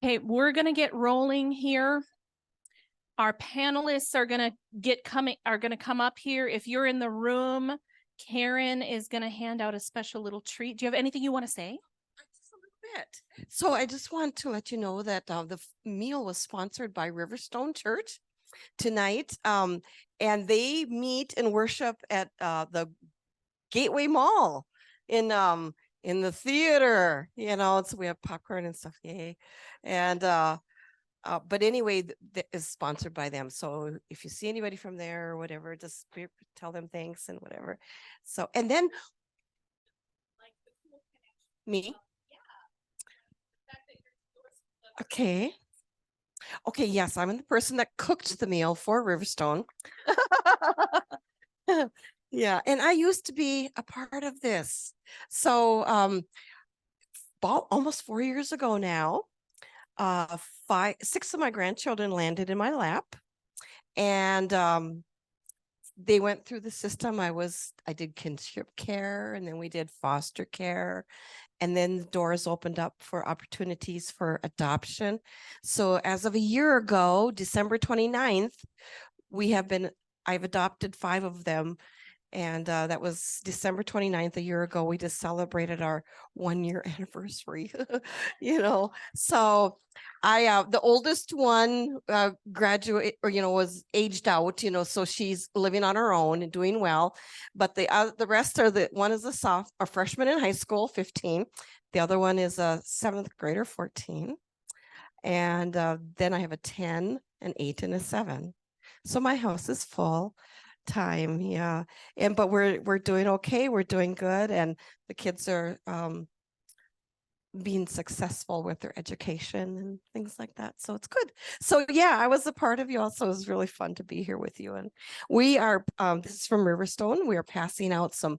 Okay, we're going to get rolling here. Our panelists are going to come up here. If you're in the room, Karen is going to hand out a special little treat. Do you have anything you want to say? Just a little bit. So I just want to let you know that the meal was sponsored by Riverstone Church tonight. And they meet and worship at the Gateway Mall in the theater, so we have popcorn and stuff. Yay. And but anyway, is sponsored by them. So if you see anybody from there or whatever, just tell them thanks and whatever. So, and then me. Okay. Okay, yes, I'm the person that cooked the meal for Riverstone. Yeah, and I used to be a part of this. So about almost 4 years ago now, 6 of my grandchildren landed in my lap, and they went through the system. I did kinship care, and then we did foster care, and then the doors opened up for opportunities for adoption. So as of a year ago, December 29th, I've adopted 5 of them. And that was December 29th, a year ago. We just celebrated our 1-year anniversary, So the oldest one graduate, was aged out, so she's living on her own and doing well. But the rest are one is a freshman in high school, 15. The other one is a 7th grader, 14. And then I have a 10, an 8, and a 7. So my house is full time. Yeah. But we're doing okay. We're doing good. And the kids are being successful with their education and things like that. So it's good. So yeah, I was a part of you also. It was really fun to be here with you. And we are, this is from Riverstone. We are passing out some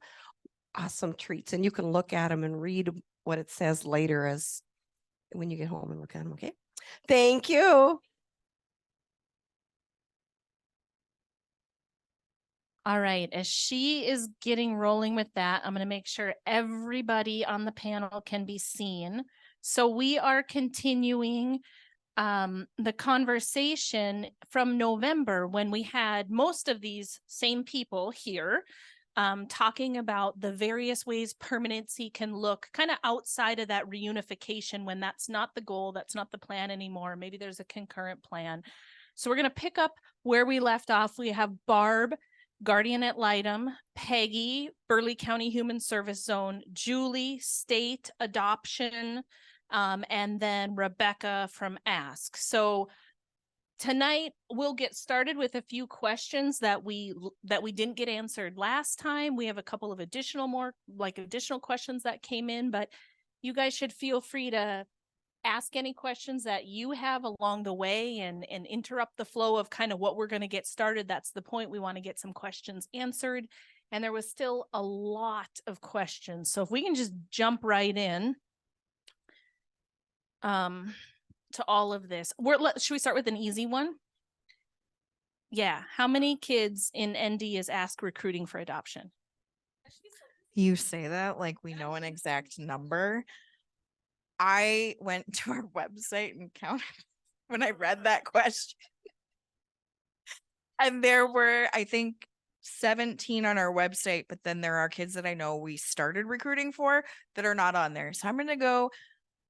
awesome treats, and you can look at them and read what it says later as when you get home and look at them. Okay. Thank you. All right, as she is getting rolling with that, I'm going to make sure everybody on the panel can be seen. So we are continuing the conversation from November when we had most of these same people here talking about the various ways permanency can look kind of outside of that reunification when that's not the goal, that's not the plan anymore. Maybe there's a concurrent plan. So we're going to pick up where we left off. We have Barb, Guardian at Litem, Peggy, Burleigh County Human Service Zone, Julie, State Adoption, and then Rebecca from AASK. So tonight we'll get started with a few questions that we didn't get answered last time. We have a couple of additional questions that came in, but you guys should feel free to ask any questions that you have along the way and interrupt the flow of kind of what we're going to get started. That's the point. We want to get some questions answered. And there was still a lot of questions. So if we can just jump right in to all of this. Should we start with an easy one? Yeah. How many kids in ND is AASK recruiting for adoption? You say that like we know an exact number. I went to our website and counted when I read that question. And there were, I think, 17 on our website, but then there are kids that I know we started recruiting for that are not on there. So I'm going to go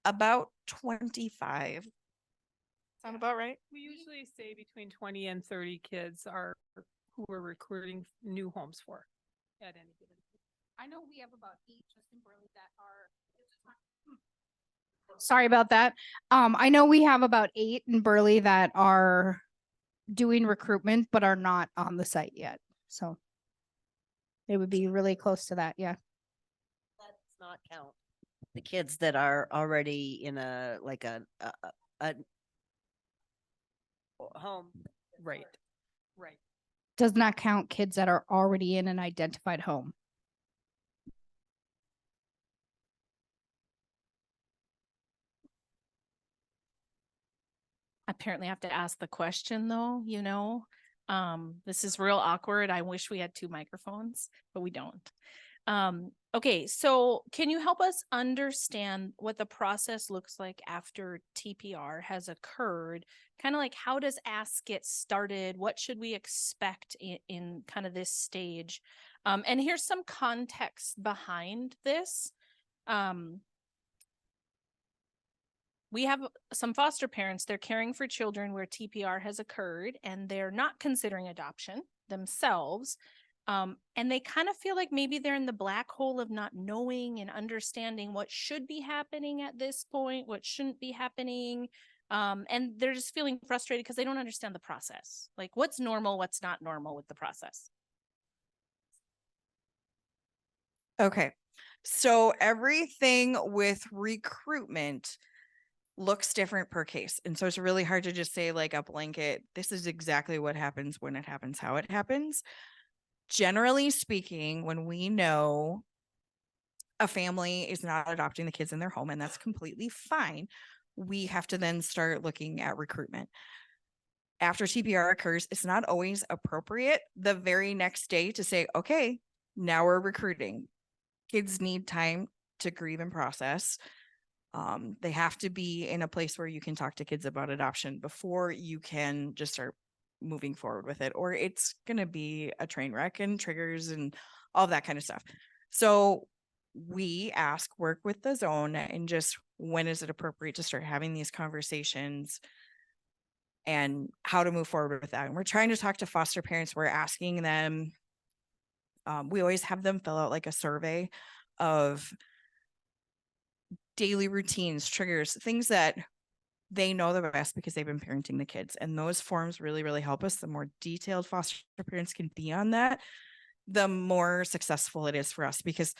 about 25. Sound about right? We usually say between 20 and 30 kids are who we're recruiting new homes for at any given time. I know we have about 8 just in Burleigh that are. Sorry about that. I know we have about 8 in Burleigh that are doing recruitment but are not on the site yet. So it would be really close to that. Yeah. Let's not count the kids that are already in a home. Right. Does not count kids that are already in an identified home. Apparently I have to ask the question though, this is real awkward. I wish we had 2 microphones, but we don't. Okay, so can you help us understand what the process looks like after TPR has occurred? Kind of like, how does ASK get started? What should we expect in kind of this stage? And here's some context behind this. We have some foster parents, they're caring for children where TPR has occurred and they're not considering adoption themselves. And they kind of feel like maybe they're in the black hole of not knowing and understanding what should be happening at this point, what shouldn't be happening. And they're just feeling frustrated because they don't understand the process. Like what's normal, what's not normal with the process. Okay. So everything with recruitment looks different per case. And so it's really hard to just say like a blanket, this is exactly what happens when it happens, how it happens. Generally speaking, when we know a family is not adopting the kids in their home, and that's completely fine, we have to then start looking at recruitment. After TPR occurs, it's not always appropriate the very next day to say, okay, now we're recruiting. Kids need time to grieve and process. They have to be in a place where you can talk to kids about adoption before you can just start moving forward with it, or it's going to be a train wreck and triggers and all that kind of stuff. So we work with the zone and just when is it appropriate to start having these conversations and how to move forward with that. And we're trying to talk to foster parents. We're asking them, we always have them fill out like a survey of daily routines, triggers, things that they know the best because they've been parenting the kids. And those forms really, really help us. The more detailed foster parents can be on that, the more successful it is for us, because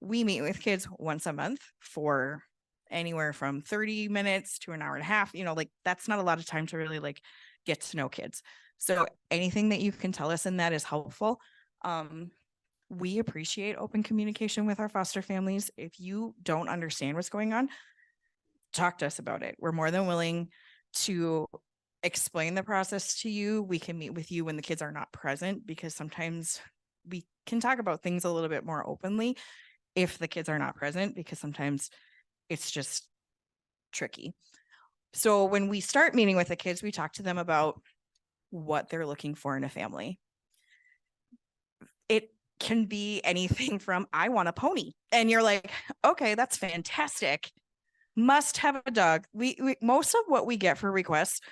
we meet with kids once a month for anywhere from 30 minutes to an hour and a half. Like that's not a lot of time to really like get to know kids. So anything that you can tell us in that is helpful. We appreciate open communication with our foster families. If you don't understand what's going on, talk to us about it. We're more than willing to explain the process to you. We can meet with you when the kids are not present, because sometimes we can talk about things a little bit more openly if the kids are not present, because sometimes it's just tricky. So when we start meeting with the kids, we talk to them about what they're looking for in a family. It can be anything from, I want a pony. And you're like, okay, that's fantastic. Must have a dog. We most of what we get for requests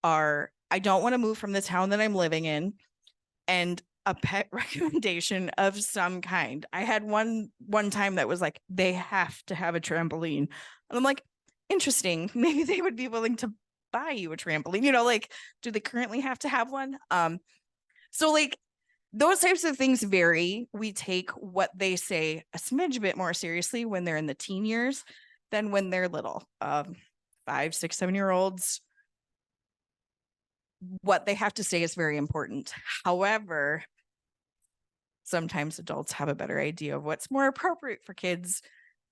are, I don't want to move from the town that I'm living in, and a pet recommendation of some kind. I had one time that was like, they have to have a trampoline. And I'm like, interesting. Maybe they would be willing to buy you a trampoline. Like, do they currently have to have one? So like those types of things vary. We take what they say a smidge bit more seriously when they're in the teen years than when they're little. 5, 6, 7-year-olds, what they have to say is very important. However, sometimes adults have a better idea of what's more appropriate for kids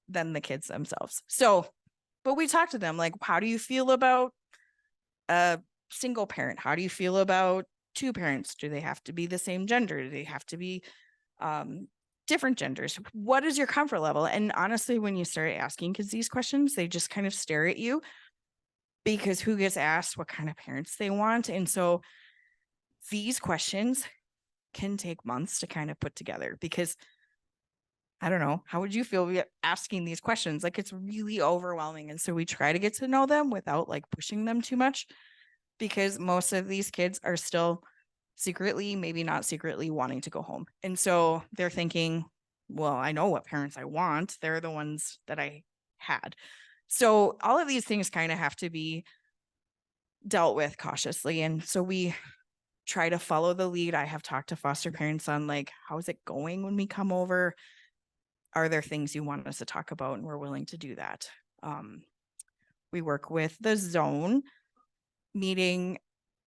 than the kids themselves. So, but we talk to them like, how do you feel about a single parent? How do you feel about 2 parents? Do they have to be the same gender? Do they have to be different genders? What is your comfort level? And honestly, when you start asking kids these questions, they just kind of stare at you, because who gets asked what kind of parents they want? And so these questions can take months to kind of put together, because I don't know, how would you feel asking these questions? Like it's really overwhelming. And so we try to get to know them without like pushing them too much, because most of these kids are still secretly, maybe not secretly, wanting to go home. And so they're thinking, well, I know what parents I want. They're the ones that I had. So all of these things kind of have to be dealt with cautiously. And so we try to follow the lead. I have talked to foster parents on like, how's it going when we come over? Are there things you want us to talk about? And we're willing to do that. We work with the zone, meeting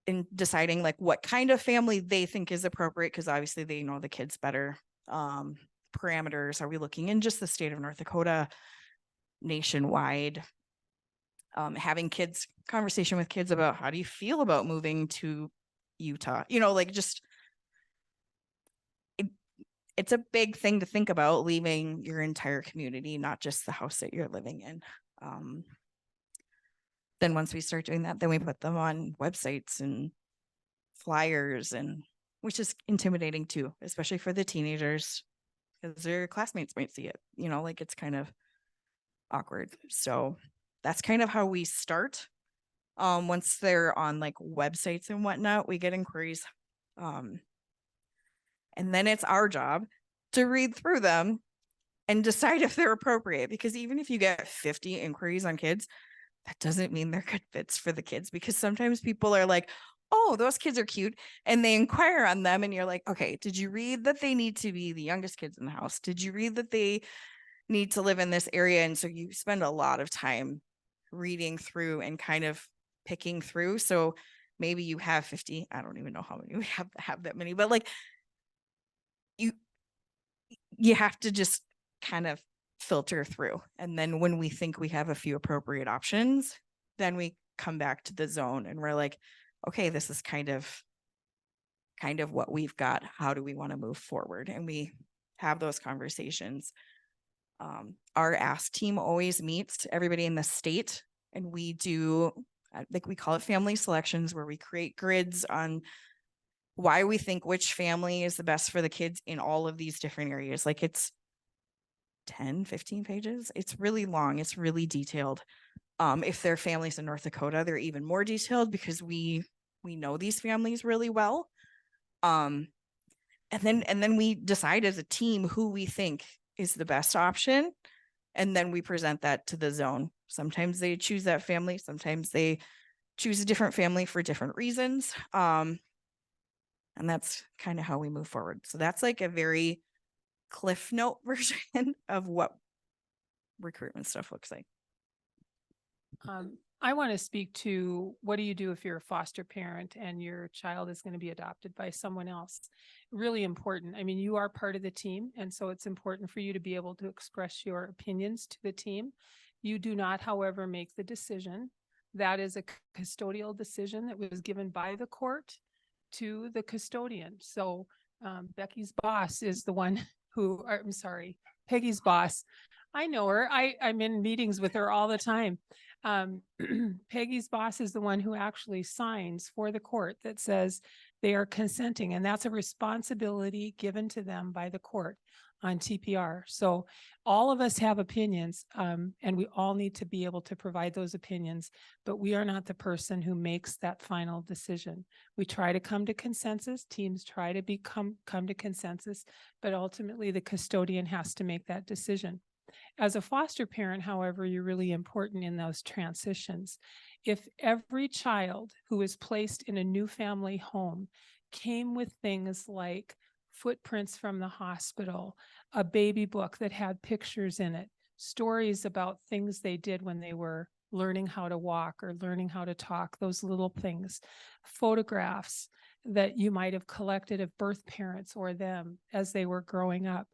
and deciding like what kind of family they think is appropriate, because obviously they know the kids better. Parameters, are we looking in just the state of North Dakota, nationwide? Having conversation with kids about, how do you feel about moving to Utah? Like just it's a big thing to think about, leaving your entire community, not just the house that you're living in. Then once we start doing that, then we put them on websites and flyers, and which is intimidating too, especially for the teenagers, because their classmates might see it, you know, like it's kind of awkward. So that's kind of how we start. Once they're on like websites and whatnot, we get inquiries. And then it's our job to read through them and decide if they're appropriate. Because even if you get 50 inquiries on kids, that doesn't mean they're good fits for the kids, because sometimes people are like, oh, those kids are cute, and they inquire on them, and you're like, okay, did you read that they need to be the youngest kids in the house? Did you read that they need to live in this area? And so you spend a lot of time reading through and kind of picking through. So maybe you have 50, I don't even know how many we have that many, but like you have to just kind of filter through. And then when we think we have a few appropriate options, then we come back to the zone and we're like, okay, this is kind of what we've got. How do we want to move forward? And we have those conversations. Our AASK team always meets everybody in the state, and we do, I think we call it family selections, where we create grids on why we think which family is the best for the kids in all of these different areas. Like it's 10, 15 pages. It's really long. It's really detailed. If their families in North Dakota, they're even more detailed because we know these families really well. And then we decide as a team who we think is the best option. And then we present that to the zone. Sometimes they choose that family. Sometimes they choose a different family for different reasons. And that's kind of how we move forward. So that's like a very Cliff Note version of what recruitment stuff looks like. I want to speak to, what do you do if you're a foster parent and your child is going to be adopted by someone else? Really important. I mean, you are part of the team, and so it's important for you to be able to express your opinions to the team. You do not, however, make the decision. That is a custodial decision that was given by the court to the custodian. So Becky's boss is the one who, I'm sorry, Peggy's boss. I know her. I'm in meetings with her all the time. Peggy's boss is the one who actually signs for the court that says they are consenting, and that's a responsibility given to them by the court on TPR. So all of us have opinions, and we all need to be able to provide those opinions, but we are not the person who makes that final decision. We try to come to consensus. Teams try to come to consensus, but ultimately the custodian has to make that decision. As a foster parent, however, you're really important in those transitions. If every child who is placed in a new family home came with things like footprints from the hospital, a baby book that had pictures in it, stories about things they did when they were learning how to walk or learning how to talk, those little things, photographs that you might have collected of birth parents or them as they were growing up,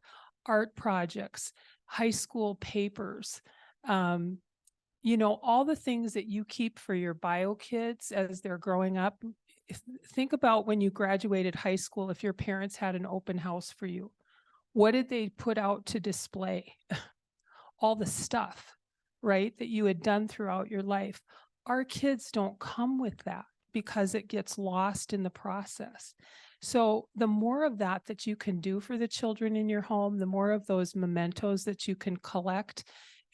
art projects, high school papers, you know, all the things that you keep for your bio kids as they're growing up. Think about when you graduated high school, if your parents had an open house for you, what did they put out to display? All the stuff, right, that you had done throughout your life. Our kids don't come with that because it gets lost in the process. So the more of that you can do for the children in your home, the more of those mementos that you can collect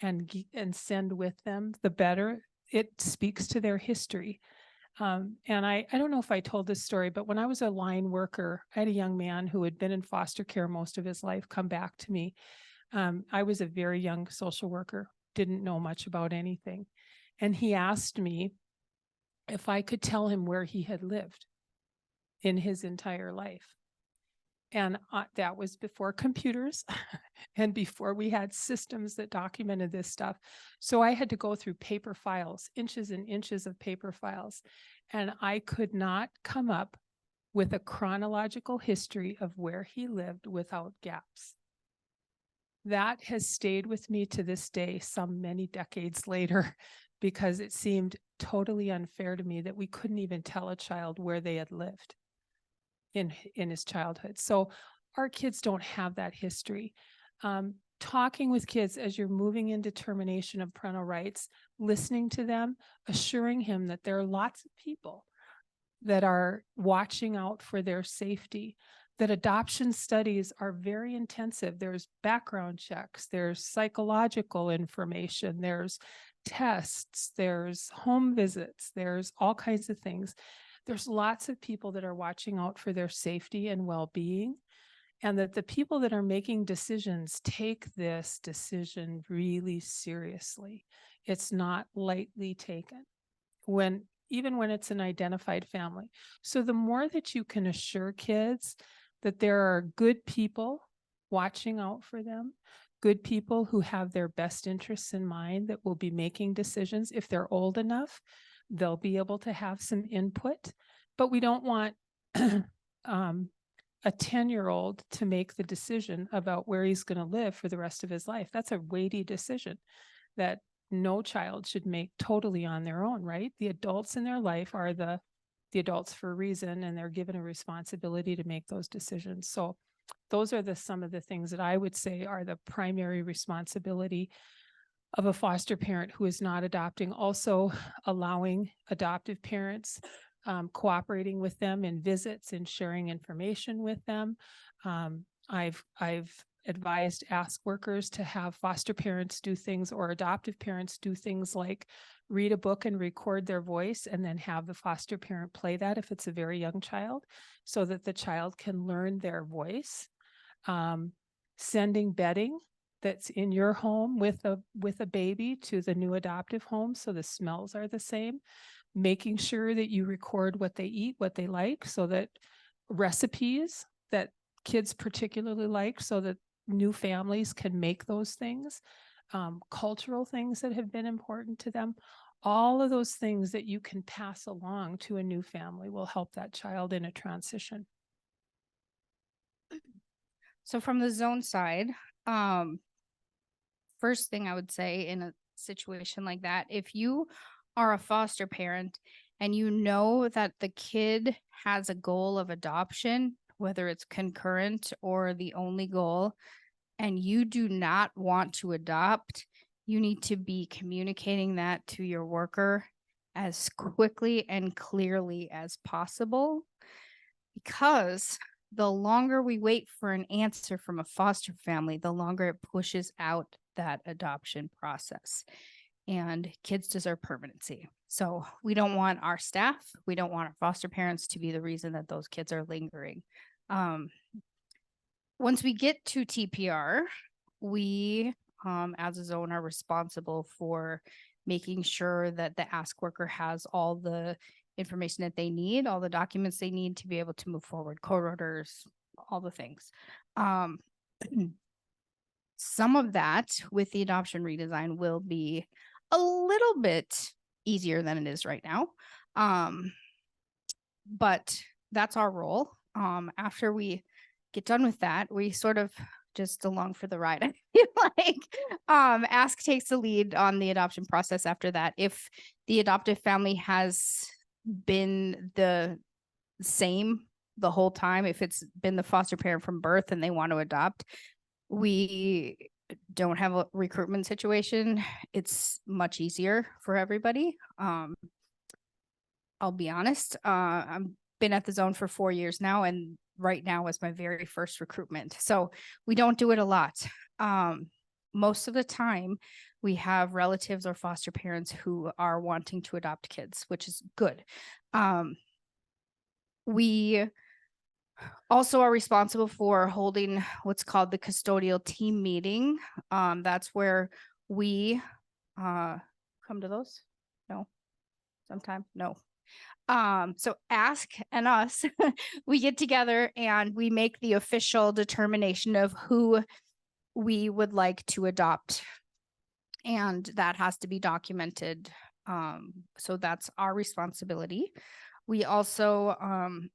and send with them, the better. It speaks to their history. And I don't know if I told this story, but when I was a line worker, I had a young man who had been in foster care most of his life come back to me. I was a very young social worker, didn't know much about anything. And he asked me if I could tell him where he had lived in his entire life. And that was before computers and before we had systems that documented this stuff. So I had to go through paper files, inches and inches of paper files. And I could not come up with a chronological history of where he lived without gaps. That has stayed with me to this day, some many decades later, because it seemed totally unfair to me that we couldn't even tell a child where they had lived in his childhood. So our kids don't have that history. Talking with kids as you're moving into termination of parental rights, listening to them, assuring him that there are lots of people that are watching out for their safety, that adoption studies are very intensive. There's background checks, there's psychological information, there's tests, there's home visits, there's all kinds of things. There's lots of people that are watching out for their safety and well-being, and that the people that are making decisions take this decision really seriously. It's not lightly taken even when it's an identified family. So the more that you can assure kids that there are good people watching out for them, good people who have their best interests in mind that will be making decisions. If they're old enough, they'll be able to have some input, but we don't want a 10-year-old to make the decision about where he's going to live for the rest of his life. That's a weighty decision that no child should make totally on their own, right? The adults in their life are the adults for a reason, and they're given a responsibility to make those decisions. So those are some of the things that I would say are the primary responsibility of a foster parent who is not adopting. Also allowing adoptive parents, cooperating with them in visits and sharing information with them. I've advised AASK workers to have foster parents do things, or adoptive parents do things like read a book and record their voice, and then have the foster parent play that if it's a very young child, so that the child can learn their voice. Sending bedding that's in your home with a baby to the new adoptive home, so the smells are the same. Making sure that you record what they eat, what they like, so that recipes that kids particularly like, so that new families can make those things, cultural things that have been important to them. All of those things that you can pass along to a new family will help that child in a transition. So from the zone side, first thing I would say in a situation like that, if you are a foster parent and you know that the kid has a goal of adoption, whether it's concurrent or the only goal, and you do not want to adopt, you need to be communicating that to your worker as quickly and clearly as possible, because the longer we wait for an answer from a foster family, the longer it pushes out that adoption process. And kids deserve permanency. So we don't want our staff, we don't want our foster parents to be the reason that those kids are lingering. Once we get to TPR, we, as a zone, are responsible for making sure that the AASK worker has all the information that they need, all the documents they need to be able to move forward, court orders, all the things. Some of that with the adoption redesign will be a little bit easier than it is right now. But that's our role. After we get done with that, we sort of just along for the ride. I feel like AASK takes the lead on the adoption process after that. If the adoptive family has been the same the whole time, if it's been the foster parent from birth and they want to adopt, we don't have a recruitment situation. It's much easier for everybody. I'll be honest, I've been at the zone for 4 years now, and right now was my very first recruitment. So we don't do it a lot. Most of the time we have relatives or foster parents who are wanting to adopt kids, which is good. We also are responsible for holding what's called the custodial team meeting. That's where we come to those. No, sometime, no. So AASK and us, we get together and we make the official determination of who we would like to adopt. And that has to be documented. So that's our responsibility. We also,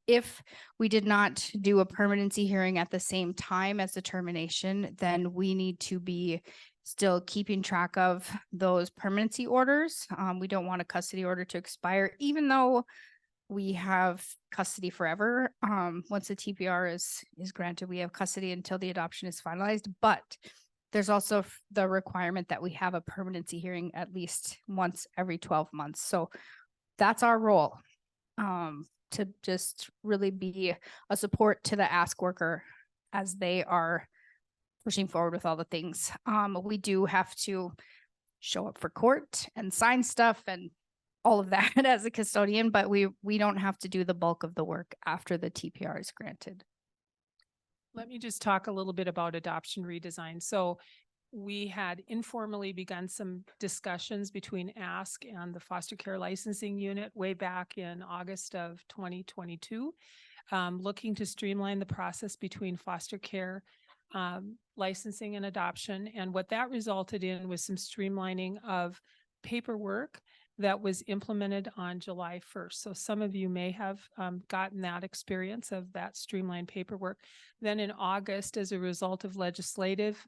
if we did not do a permanency hearing at the same time as the termination, then we need to be still keeping track of those permanency orders. We don't want a custody order to expire, even though we have custody forever. Once the TPR is granted, we have custody until the adoption is finalized, but there's also the requirement that we have a permanency hearing at least once every 12 months. So that's our role, to just really be a support to the AASK worker as they are pushing forward with all the things. We do have to show up for court and sign stuff and all of that as a custodian, but we don't have to do the bulk of the work after the TPR is granted. Let me just talk a little bit about adoption redesign. So we had informally begun some discussions between AASK and the foster care licensing unit way back in August of 2022, looking to streamline the process between foster care licensing and adoption. And what that resulted in was some streamlining of paperwork that was implemented on July 1st. So some of you may have gotten that experience of that streamlined paperwork. Then in August, as a result of legislative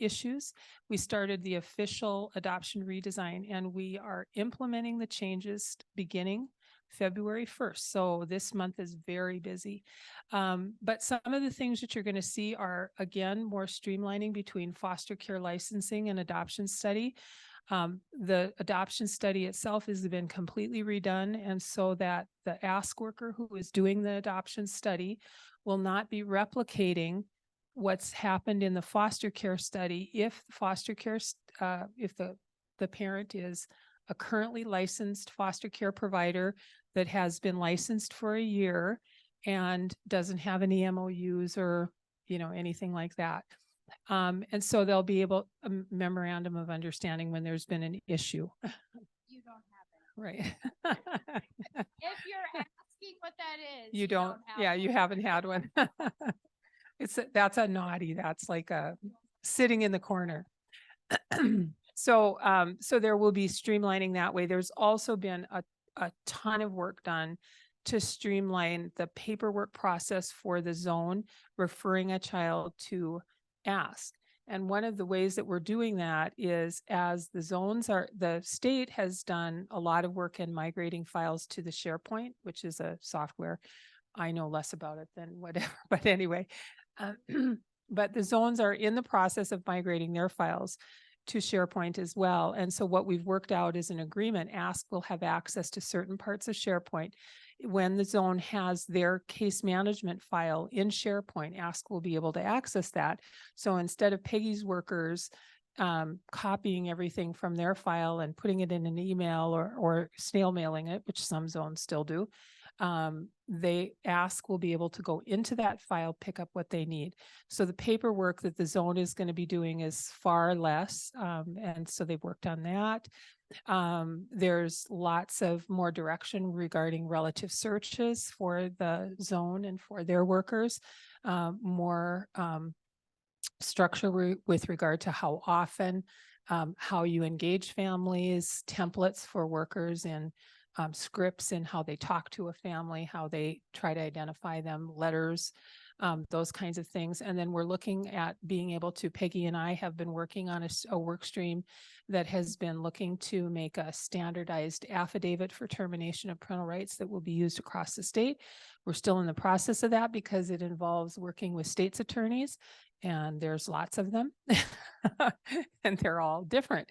issues, we started the official adoption redesign, and we are implementing the changes beginning February 1st. So this month is very busy. But some of the things that you're going to see are, again, more streamlining between foster care licensing and adoption study. The adoption study itself has been completely redone, and so that the AASK worker who is doing the adoption study will not be replicating what's happened in the foster care study if foster care, if the parent is a currently licensed foster care provider that has been licensed for a year and doesn't have any MOUs or, anything like that. And so they'll be able a memorandum of understanding when there's been an issue. You don't have it. Right. If you're asking what that is, You don't, yeah, you haven't had one. That's a naughty, that's like a sitting in the corner. So there will be streamlining that way. There's also been a ton of work done to streamline the paperwork process for the zone referring a child to AASK. And one of the ways that we're doing that is as the state has done a lot of work in migrating files to the SharePoint, which is a software. I know less about it than whatever, but anyway, but the zones are in the process of migrating their files to SharePoint as well. And so what we've worked out is an agreement. AASK will have access to certain parts of SharePoint. When the zone has their case management file in SharePoint, AASK will be able to access that. So instead of Peggy's workers copying everything from their file and putting it in an email or snail mailing it, which some zones still do, AASK will be able to go into that file, pick up what they need. So the paperwork that the zone is going to be doing is far less. And so they've worked on that. There's lots of more direction regarding relative searches for the zone and for their workers, more structure with regard to how often, how you engage families, templates for workers in scripts and how they talk to a family, how they try to identify them, letters, those kinds of things. And then we're looking at being able to, Peggy and I have been working on a work stream that has been looking to make a standardized affidavit for termination of parental rights that will be used across the state. We're still in the process of that because it involves working with state's attorneys, and there's lots of them and they're all different.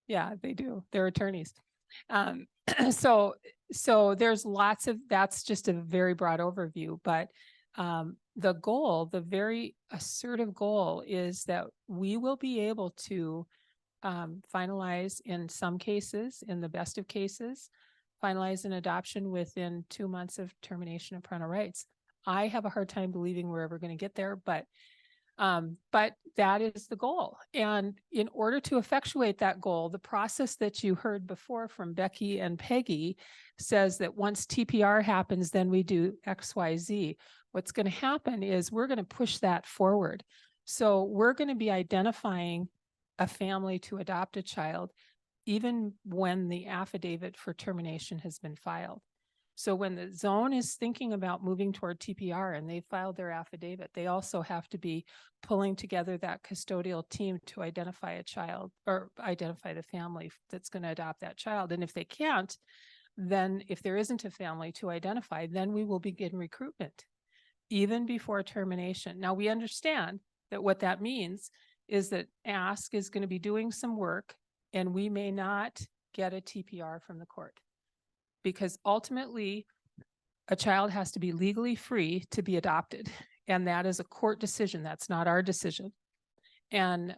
Yeah, they do. They're attorneys. So there's lots of, that's just a very broad overview, but the goal, the very assertive goal is that we will be able to finalize in some cases, in the best of cases, finalize an adoption within 2 months of termination of parental rights. I have a hard time believing we're ever going to get there, but that is the goal. And in order to effectuate that goal, the process that you heard before from Becky and Peggy says that once TPR happens, then we do XYZ. What's going to happen is we're going to push that forward. So we're going to be identifying a family to adopt a child, even when the affidavit for termination has been filed. So when the zone is thinking about moving toward TPR and they filed their affidavit, they also have to be pulling together that custodial team to identify a child or identify the family that's going to adopt that child. And if they can't, then if there isn't a family to identify, then we will begin recruitment even before termination. Now we understand that what that means is that AASK is going to be doing some work and we may not get a TPR from the court, because ultimately a child has to be legally free to be adopted. And that is a court decision. That's not our decision. And,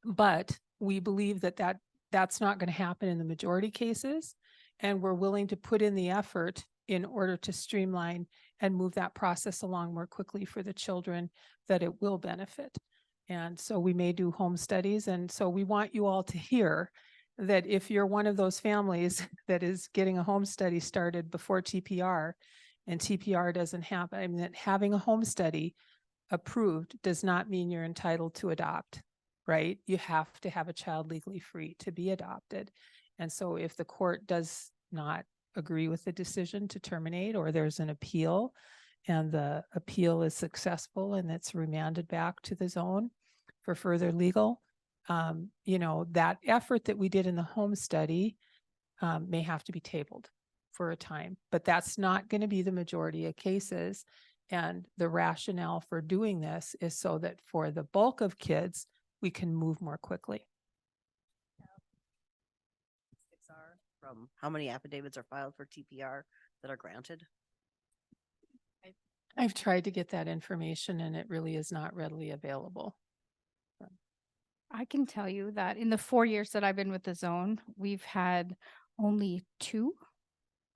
but we believe that that's not going to happen in the majority cases. And we're willing to put in the effort in order to streamline and move that process along more quickly for the children that it will benefit. And so we may do home studies. And so we want you all to hear that if you're one of those families that is getting a home study started before TPR and TPR doesn't happen, I mean, that having a home study approved does not mean you're entitled to adopt, right? You have to have a child legally free to be adopted. And so if the court does not agree with the decision to terminate, or there's an appeal and the appeal is successful and it's remanded back to the zone for further legal, you know, that effort that we did in the home study may have to be tabled for a time, but that's not going to be the majority of cases. And the rationale for doing this is so that for the bulk of kids, we can move more quickly. From how many affidavits are filed for TPR that are granted? I've tried to get that information and it really is not readily available. I can tell you that in the 4 years that I've been with the zone, we've had only 2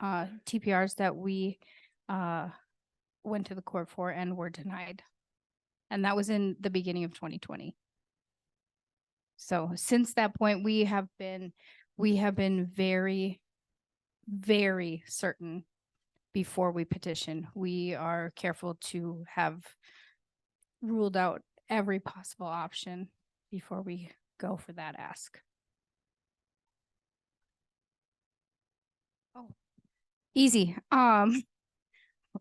TPRs that we went to the court for and were denied. And that was in the beginning of 2020. So since that point, we have been very, very certain before we petition. We are careful to have ruled out every possible option before we go for that ask. Oh, easy.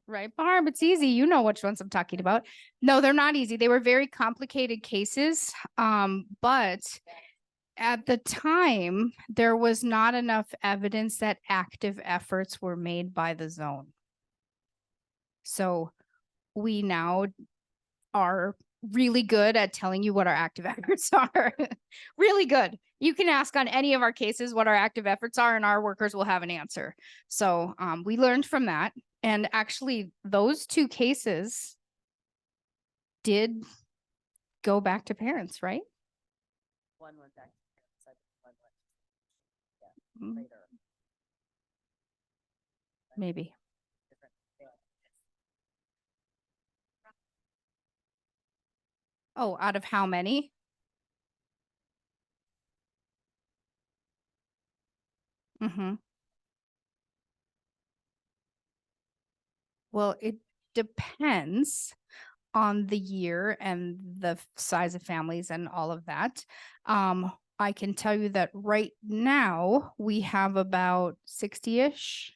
Right, Barb, it's easy. You know which ones I'm talking about. No, they're not easy. They were very complicated cases. But at the time, there was not enough evidence that active efforts were made by the zone. So we now are really good at telling you what our active efforts are. Really good. You can ask on any of our cases what our active efforts are and our workers will have an answer. So we learned from that. And actually those 2 cases did go back to parents, right? One went back to parents, I think one went, yeah, later. Maybe. Different families. Oh, out of how many? Mm-hmm. Well, it depends on the year and the size of families and all of that. I can tell you that right now we have about 60-ish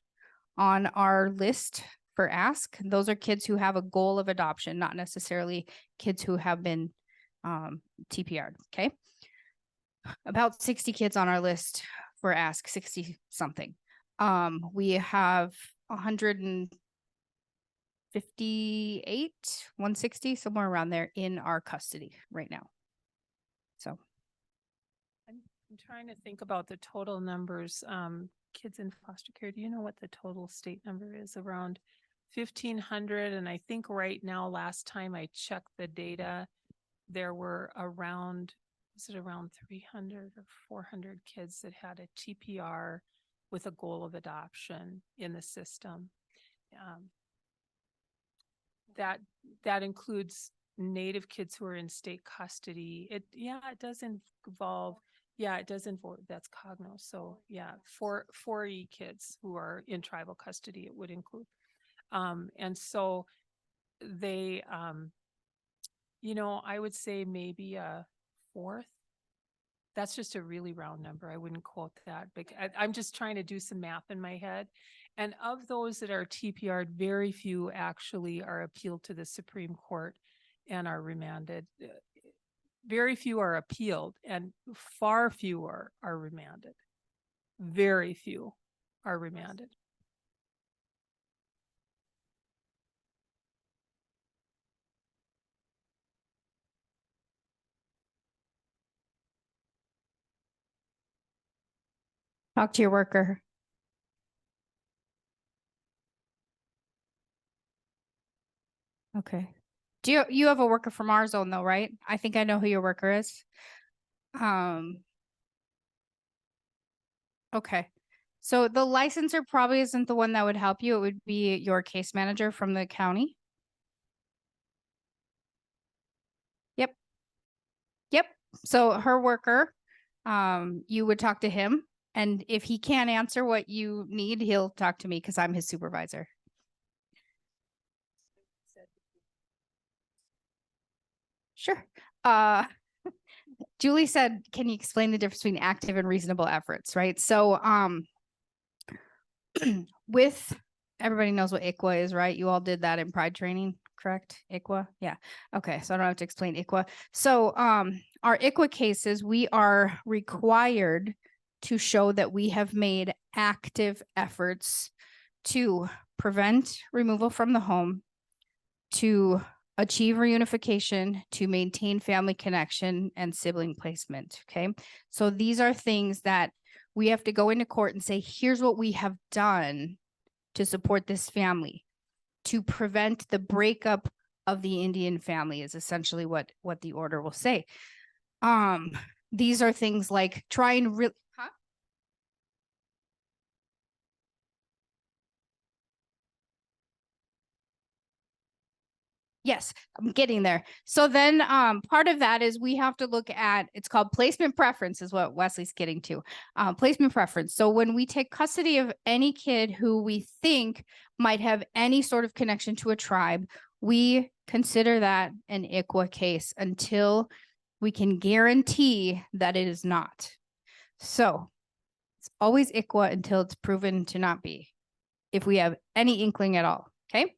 on our list for ASK. Those are kids who have a goal of adoption, not necessarily kids who have been TPR'd, okay? About 60 kids on our list for ASK, 60 something. We have 158, 160, somewhere around there in our custody right now. So I'm trying to think about the total numbers. Kids in foster care, do you know what the total state number is? Around 1,500. And I think right now, last time I checked the data, there were around, was it around 300 or 400 kids that had a TPR with a goal of adoption in the system. That includes Native kids who are in state custody. It does involve, that's Cognos. So yeah, 4E kids who are in tribal custody, it would include. And so they, you know, I would say maybe a 4th. That's just a really round number. I wouldn't quote that, but I'm just trying to do some math in my head. And of those that are TPR'd, very few actually are appealed to the Supreme Court and are remanded. Very few are appealed and far fewer are remanded. Very few are remanded. Talk to your worker. Okay. You have a worker from our zone though, right? I think I know who your worker is. Okay. So the licensor probably isn't the one that would help you. It would be your case manager from the county. Yep. Yep. So her worker, you would talk to him. And if he can't answer what you need, he'll talk to me because I'm his supervisor. Sure. Julie said, can you explain the difference between active and reasonable efforts, right? So with everybody knows what ICWA is, right? You all did that in Pride training, correct? ICWA? Yeah. Okay. So I don't have to explain ICWA. So our ICWA cases, we are required to show that we have made active efforts to prevent removal from the home, to achieve reunification, to maintain family connection and sibling placement. Okay. So these are things that we have to go into court and say, here's what we have done to support this family, to prevent the breakup of the Indian family is essentially what the order will say. These are things like try and really, Yes, I'm getting there. So then part of that is we have to look at, it's called placement preference is what Wesley's getting to. Placement preference. So when we take custody of any kid who we think might have any sort of connection to a tribe, we consider that an ICWA case until we can guarantee that it is not. So it's always ICWA until it's proven to not be, if we have any inkling at all, okay?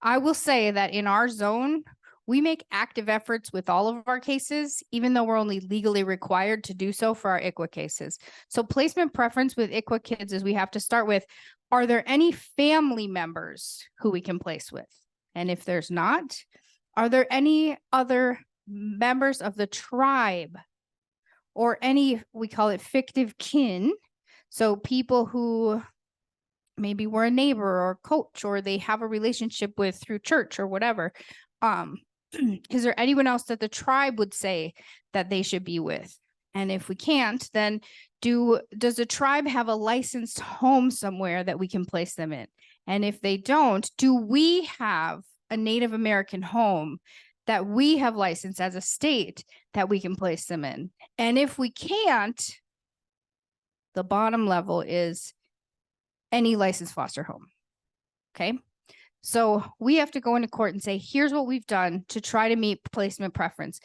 I will say that in our zone, we make active efforts with all of our cases, even though we're only legally required to do so for our ICWA cases. So placement preference with ICWA kids is we have to start with, are there any family members who we can place with? And if there's not, are there any other members of the tribe or any, we call it fictive kin? So people who maybe we're a neighbor or coach, or they have a relationship with through church or whatever. Is there anyone else that the tribe would say that they should be with? And if we can't, then does the tribe have a licensed home somewhere that we can place them in? And if they don't, do we have a Native American home that we have licensed as a state that we can place them in? And if we can't, the bottom level is any licensed foster home. Okay. So we have to go into court and say, here's what we've done to try to meet placement preference.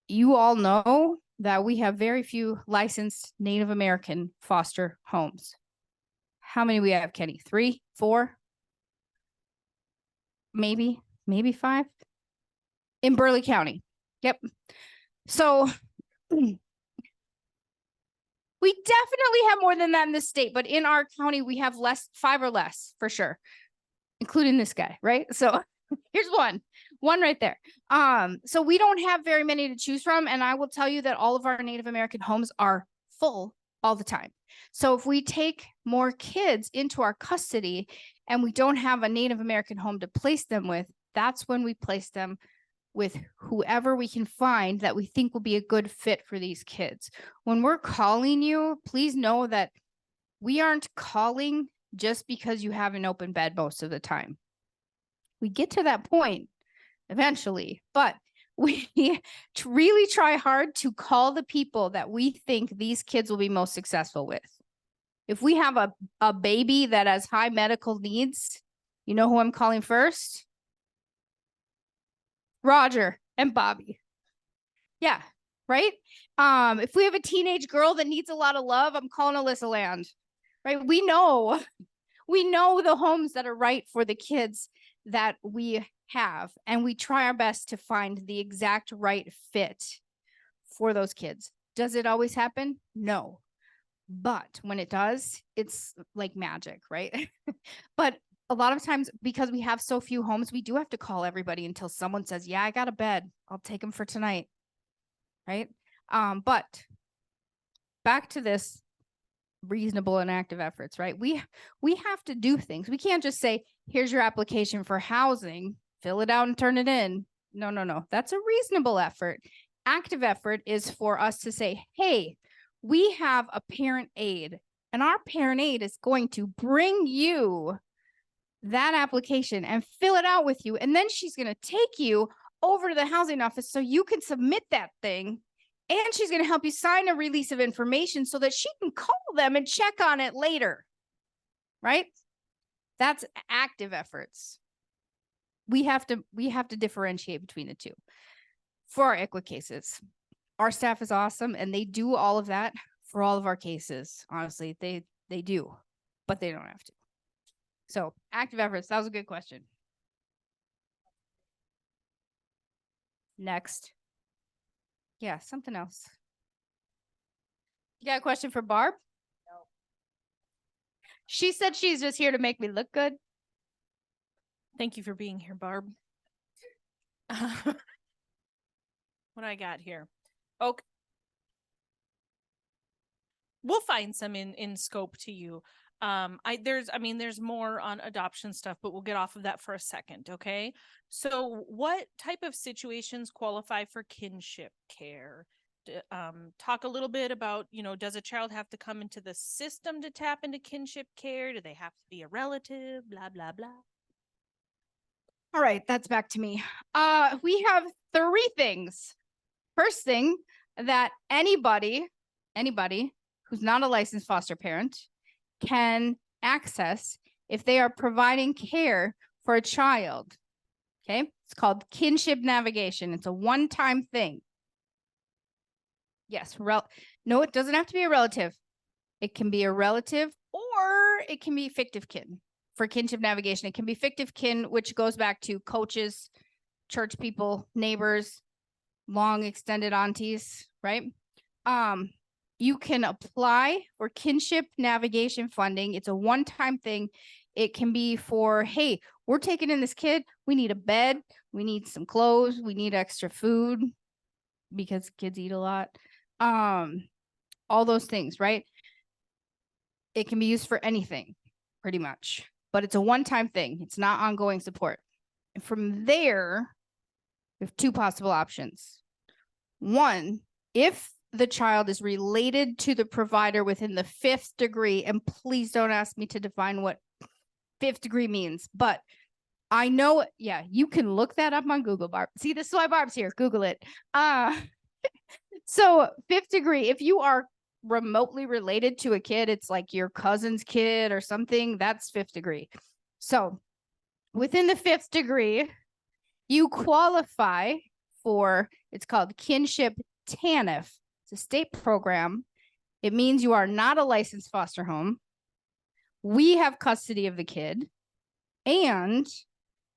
You all know that we have very few licensed Native American foster homes. How many we have, Kenny? 3, 4? Maybe 5 in Burleigh County. Yep. So we definitely have more than that in this state, but in our county, we have 5 or less for sure, including this guy, right? So here's one right there. So we don't have very many to choose from. And I will tell you that all of our Native American homes are full all the time. So if we take more kids into our custody and we don't have a Native American home to place them with, that's when we place them with whoever we can find that we think will be a good fit for these kids. When we're calling you, please know that we aren't calling just because you have an open bed most of the time. We get to that point eventually, but we really try hard to call the people that we think these kids will be most successful with. If we have a baby that has high medical needs, you know who I'm calling first? Roger and Bobby. Yeah, right? If we have a teenage girl that needs a lot of love, I'm calling Alyssa Land, right? We know the homes that are right for the kids that we have, and we try our best to find the exact right fit for those kids. Does it always happen? No. But when it does, it's like magic, right? But a lot of times, because we have so few homes, we do have to call everybody until someone says, yeah, I got a bed. I'll take them for tonight. Right? But back to this reasonable and active efforts, right? We have to do things. We can't just say, here's your application for housing, fill it out and turn it in. No. That's a reasonable effort. Active effort is for us to say, hey, we have a parent aide, and our parent aide is going to bring you that application and fill it out with you. And then she's going to take you over to the housing office so you can submit that thing. And she's going to help you sign a release of information so that she can call them and check on it later. Right? That's active efforts. We have to differentiate between the two. For our ICWA cases, our staff is awesome and they do all of that for all of our cases. Honestly, they do, but they don't have to. So active efforts, that was a good question. Next. Yeah, something else. You got a question for Barb? No. She said she's just here to make me look good. Thank you for being here, Barb. What I got here? Okay. We'll find some in scope to you. There's more on adoption stuff, but we'll get off of that for a second, okay? So what type of situations qualify for kinship care? Talk a little bit about, does a child have to come into the system to tap into kinship care? Do they have to be a relative? Blah, blah, blah. All right, that's back to me. We have 3 things. First thing, that anybody who's not a licensed foster parent can access if they are providing care for a child. Okay, it's called kinship navigation. It's a one-time thing. Yes, no, it doesn't have to be a relative. It can be a relative or it can be fictive kin. For kinship navigation, it can be fictive kin, which goes back to coaches, church people, neighbors, long extended aunties, right? You can apply for kinship navigation funding. It's a one-time thing. It can be for, hey, we're taking in this kid. We need a bed. We need some clothes. We need extra food because kids eat a lot. All those things, right? It can be used for anything, pretty much. But it's a one-time thing. It's not ongoing support. And from there, we have 2 possible options. One, if the child is related to the provider within the 5th degree, and please don't ask me to define what 5th degree means, but I know, yeah, you can look that up on Google, Barb. See, this is why Barb's here. Google it. So 5th degree, if you are remotely related to a kid, it's like your cousin's kid or something, that's 5th degree. So within the 5th degree, you qualify for, it's called kinship TANF. It's a state program. It means you are not a licensed foster home. We have custody of the kid, and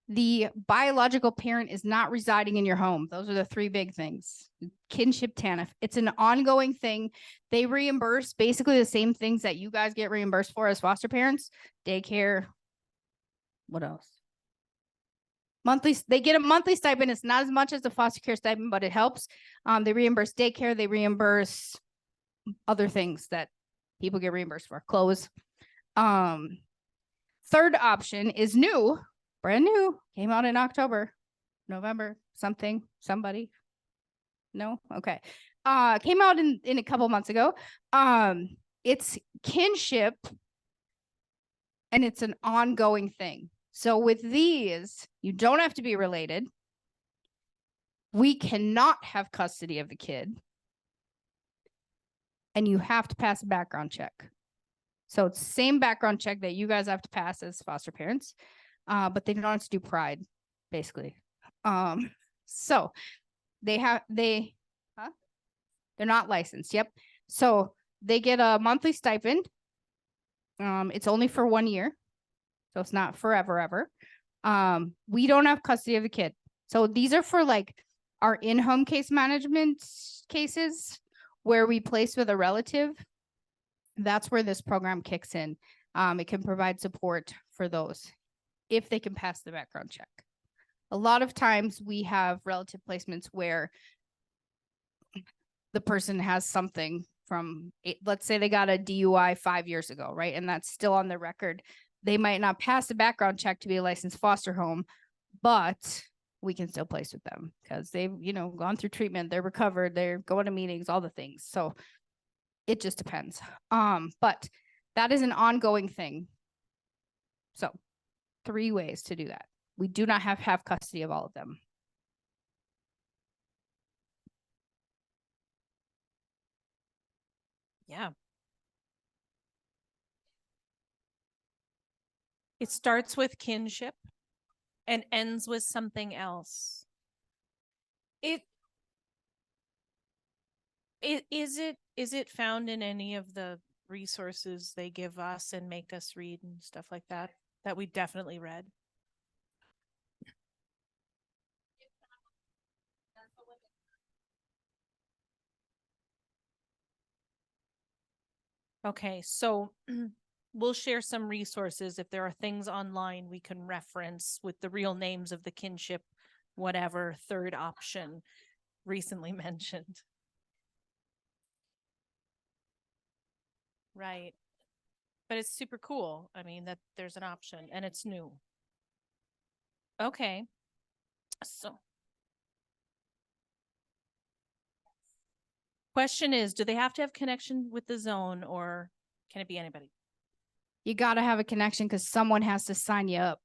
the biological parent is not residing in your home. Those are the 3 big things. Kinship TANF. It's an ongoing thing. They reimburse basically the same things that you guys get reimbursed for as foster parents. Daycare. What else? They get a monthly stipend. It's not as much as the foster care stipend, but it helps. They reimburse daycare. They reimburse other things that people get reimbursed for. Clothes. 3rd option is new, brand new, came out in October, November, somebody. No? Okay. Came out in a couple months ago. It's kinship, and it's an ongoing thing. So with these, you don't have to be related. We cannot have custody of the kid. And you have to pass a background check. So it's the same background check that you guys have to pass as foster parents, but they don't have to do pride, basically. So they're not licensed. Yep. So they get a monthly stipend. It's only for 1 year. So it's not forever, ever. We don't have custody of the kid. So these are for like our in-home case management cases where we place with a relative. That's where this program kicks in. It can provide support for those if they can pass the background check. A lot of times we have relative placements where the person has something from, let's say they got a DUI 5 years ago, right? And that's still on their record. They might not pass the background check to be a licensed foster home, but we can still place with them because they've, gone through treatment, they're recovered, they're going to meetings, all the things. So it just depends. But that is an ongoing thing. So 3 ways to do that. We do not have custody of all of them. Yeah. It starts with kinship and ends with something else. Is it found in any of the resources they give us and make us read and stuff like that we definitely read? Okay, so we'll share some resources. If there are things online we can reference with the real names of the kinship, whatever third option recently mentioned. Right. But it's super cool. I mean, that there's an option and it's new. Okay. So question is, do they have to have connection with the zone or can it be anybody? You got to have a connection because someone has to sign you up.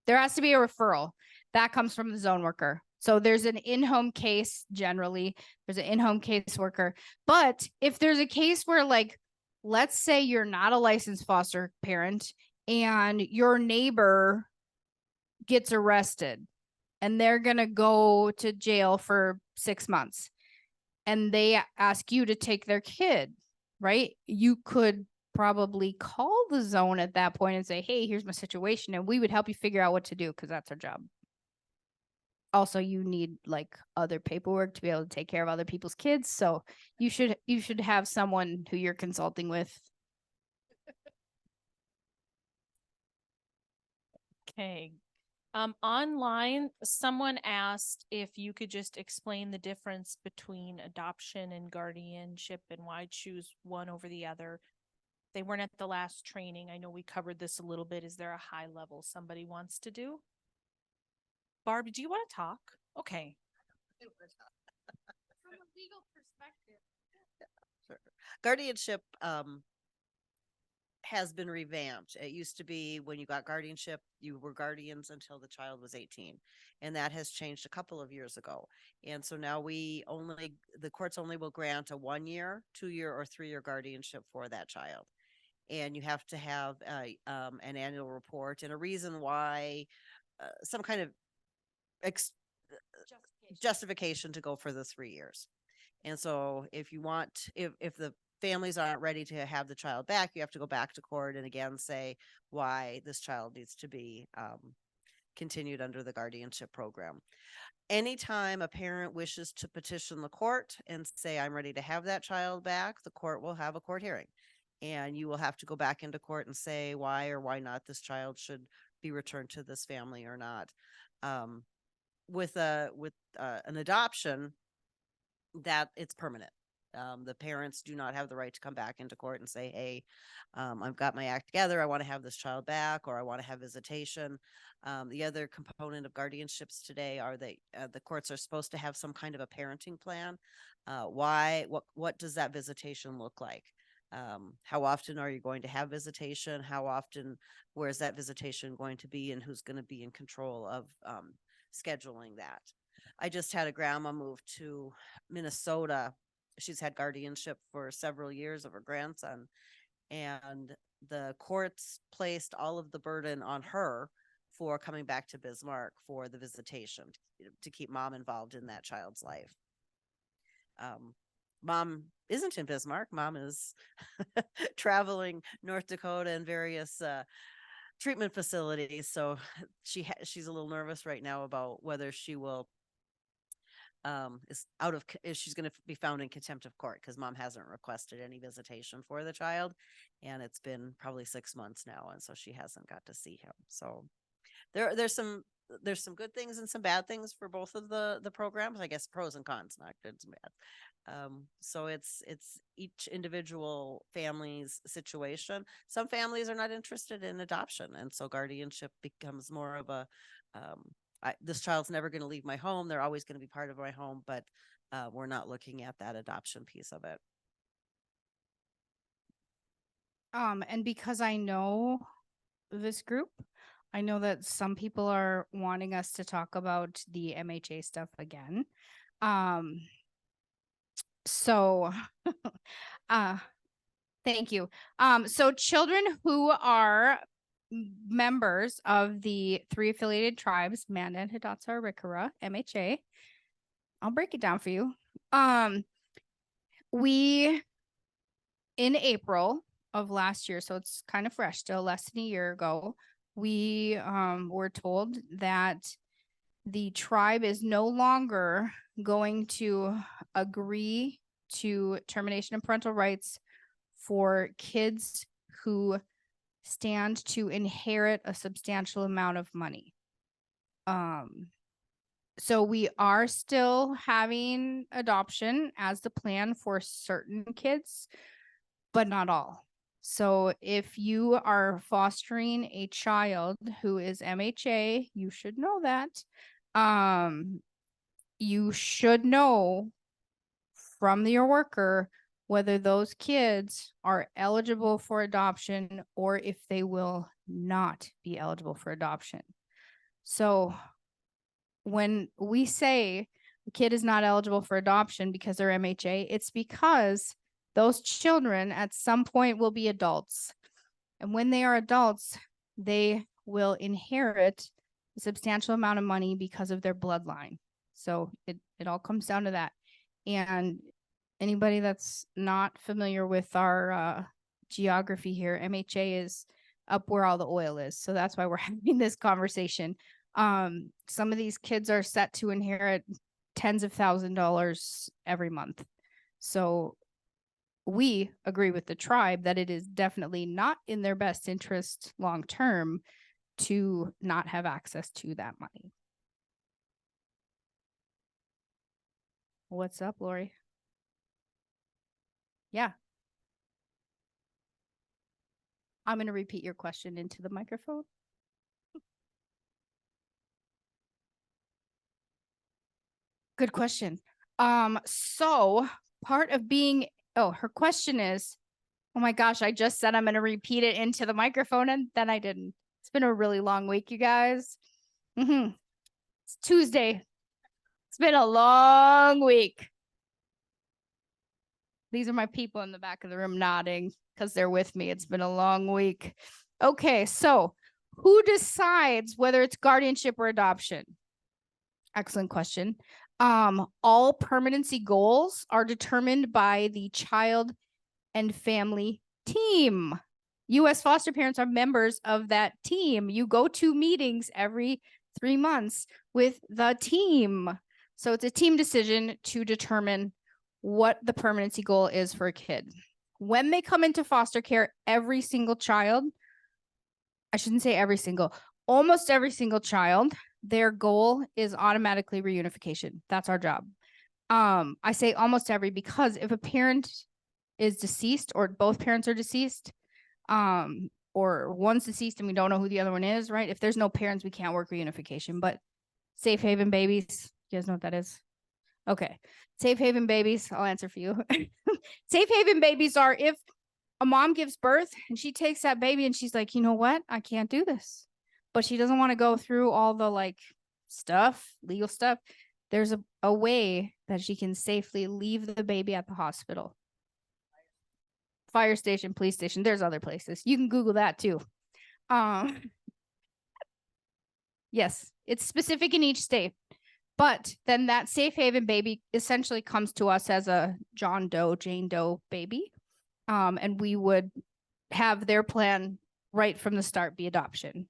There has to be a referral that comes from the zone worker. So there's an in-home case. Generally, there's an in-home case worker. But if there's a case where, like, let's say you're not a licensed foster parent and your neighbor gets arrested and they're going to go to jail for 6 months and they ask you to take their kid, right? You could probably call the zone at that point and say, hey, here's my situation. And we would help you figure out what to do because that's our job. Also, you need like other paperwork to be able to take care of other people's kids. So you should have someone who you're consulting with. Okay. Online, someone asked if you could just explain the difference between adoption and guardianship and why choose one over the other. They weren't at the last training. I know we covered this a little bit. Is there a high level somebody wants to do? Barb, do you want to talk? Okay. From a legal perspective. Sure. Guardianship has been revamped. It used to be when you got guardianship, you were guardians until the child was 18. And that has changed a couple of years ago. And so now the courts only will grant a 1 year, 2 year, or 3 year guardianship for that child. And you have to have an annual report and a reason why, some kind of justification to go for the 3 years. And so if you want, if the families aren't ready to have the child back, you have to go back to court and again say why this child needs to be continued under the guardianship program. Anytime a parent wishes to petition the court and say, I'm ready to have that child back, the court will have a court hearing. And you will have to go back into court and say why or why not this child should be returned to this family or not. With an adoption, that it's permanent. The parents do not have the right to come back into court and say, hey, I've got my act together. I want to have this child back, or I want to have visitation. The other component of guardianships today are that the courts are supposed to have some kind of a parenting plan. What does that visitation look like? How often are you going to have visitation? How often, where's that visitation going to be, and who's going to be in control of scheduling that? I just had a grandma move to Minnesota. She's had guardianship for several years of her grandson, and the courts placed all of the burden on her for coming back to Bismarck for the visitation to keep mom involved in that child's life. Mom isn't in Bismarck. Mom is traveling North Dakota and various treatment facilities. So she's a little nervous right now about whether she will is out of, she's going to be found in contempt of court because mom hasn't requested any visitation for the child. And it's been probably 6 months now. And so she hasn't got to see him. So there's some good things and some bad things for both of the programs. I guess pros and cons, not good and bad. So it's each individual family's situation. Some families are not interested in adoption. And so guardianship becomes more of a, this child's never going to leave my home. They're always going to be part of my home, but we're not looking at that adoption piece of it. And because I know this group, I know that some people are wanting us to talk about the MHA stuff again. So thank you. So children who are members of the 3 affiliated tribes, Mandan, Hidatsa, Arikara, MHA. I'll break it down for you. We, in April of last year, so it's kind of fresh, still less than a year ago, we were told that the tribe is no longer going to agree to termination of parental rights for kids who stand to inherit a substantial amount of money. So we are still having adoption as the plan for certain kids, but not all. So if you are fostering a child who is MHA, you should know that. You should know from your worker whether those kids are eligible for adoption or if they will not be eligible for adoption. So when we say the kid is not eligible for adoption because they're MHA, it's because those children at some point will be adults. And when they are adults, they will inherit a substantial amount of money because of their bloodline. So it all comes down to that. And anybody that's not familiar with our geography here, MHA is up where all the oil is. So that's why we're having this conversation. Some of these kids are set to inherit tens of $1,000s every month. So we agree with the tribe that it is definitely not in their best interest long term to not have access to that money. What's up, Lori? Yeah. I'm going to repeat your question into the microphone. Good question. So part of being, her question is, oh my gosh, I just said I'm going to repeat it into the microphone and then I didn't. It's been a really long week, you guys. It's Tuesday. It's been a long week. These are my people in the back of the room nodding because they're with me. It's been a long week. Okay, so who decides whether it's guardianship or adoption? Excellent question. All permanency goals are determined by the child and family team. U.S. foster parents are members of that team. You go to meetings every 3 months with the team. So it's a team decision to determine what the permanency goal is for a kid. When they come into foster care, every single child, I shouldn't say every single, almost every single child, their goal is automatically reunification. That's our job. I say almost every because if a parent is deceased or both parents are deceased, or one's deceased and we don't know who the other one is, right? If there's no parents, we can't work reunification. But safe haven babies, you guys know what that is? Okay. Safe haven babies, I'll answer for you. Safe haven babies are if a mom gives birth and she takes that baby and she's like, you know what? I can't do this. But she doesn't want to go through all the legal stuff. There's a way that she can safely leave the baby at the hospital. Fire station, police station, there's other places. You can Google that too. Yes, it's specific in each state. But then that safe haven baby essentially comes to us as a John Doe, Jane Doe baby. And we would have their plan right from the start be adoption.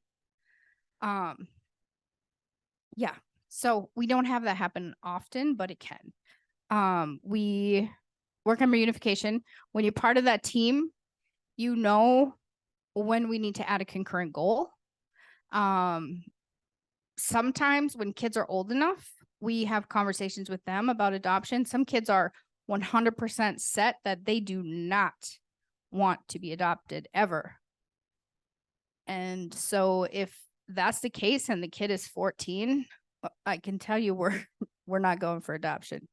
Yeah. So we don't have that happen often, but it can. We work on reunification. When you're part of that team, you know when we need to add a concurrent goal. Sometimes when kids are old enough, we have conversations with them about adoption. Some kids are 100% set that they do not want to be adopted ever. And so if that's the case and the kid is 14, I can tell you we're not going for adoption,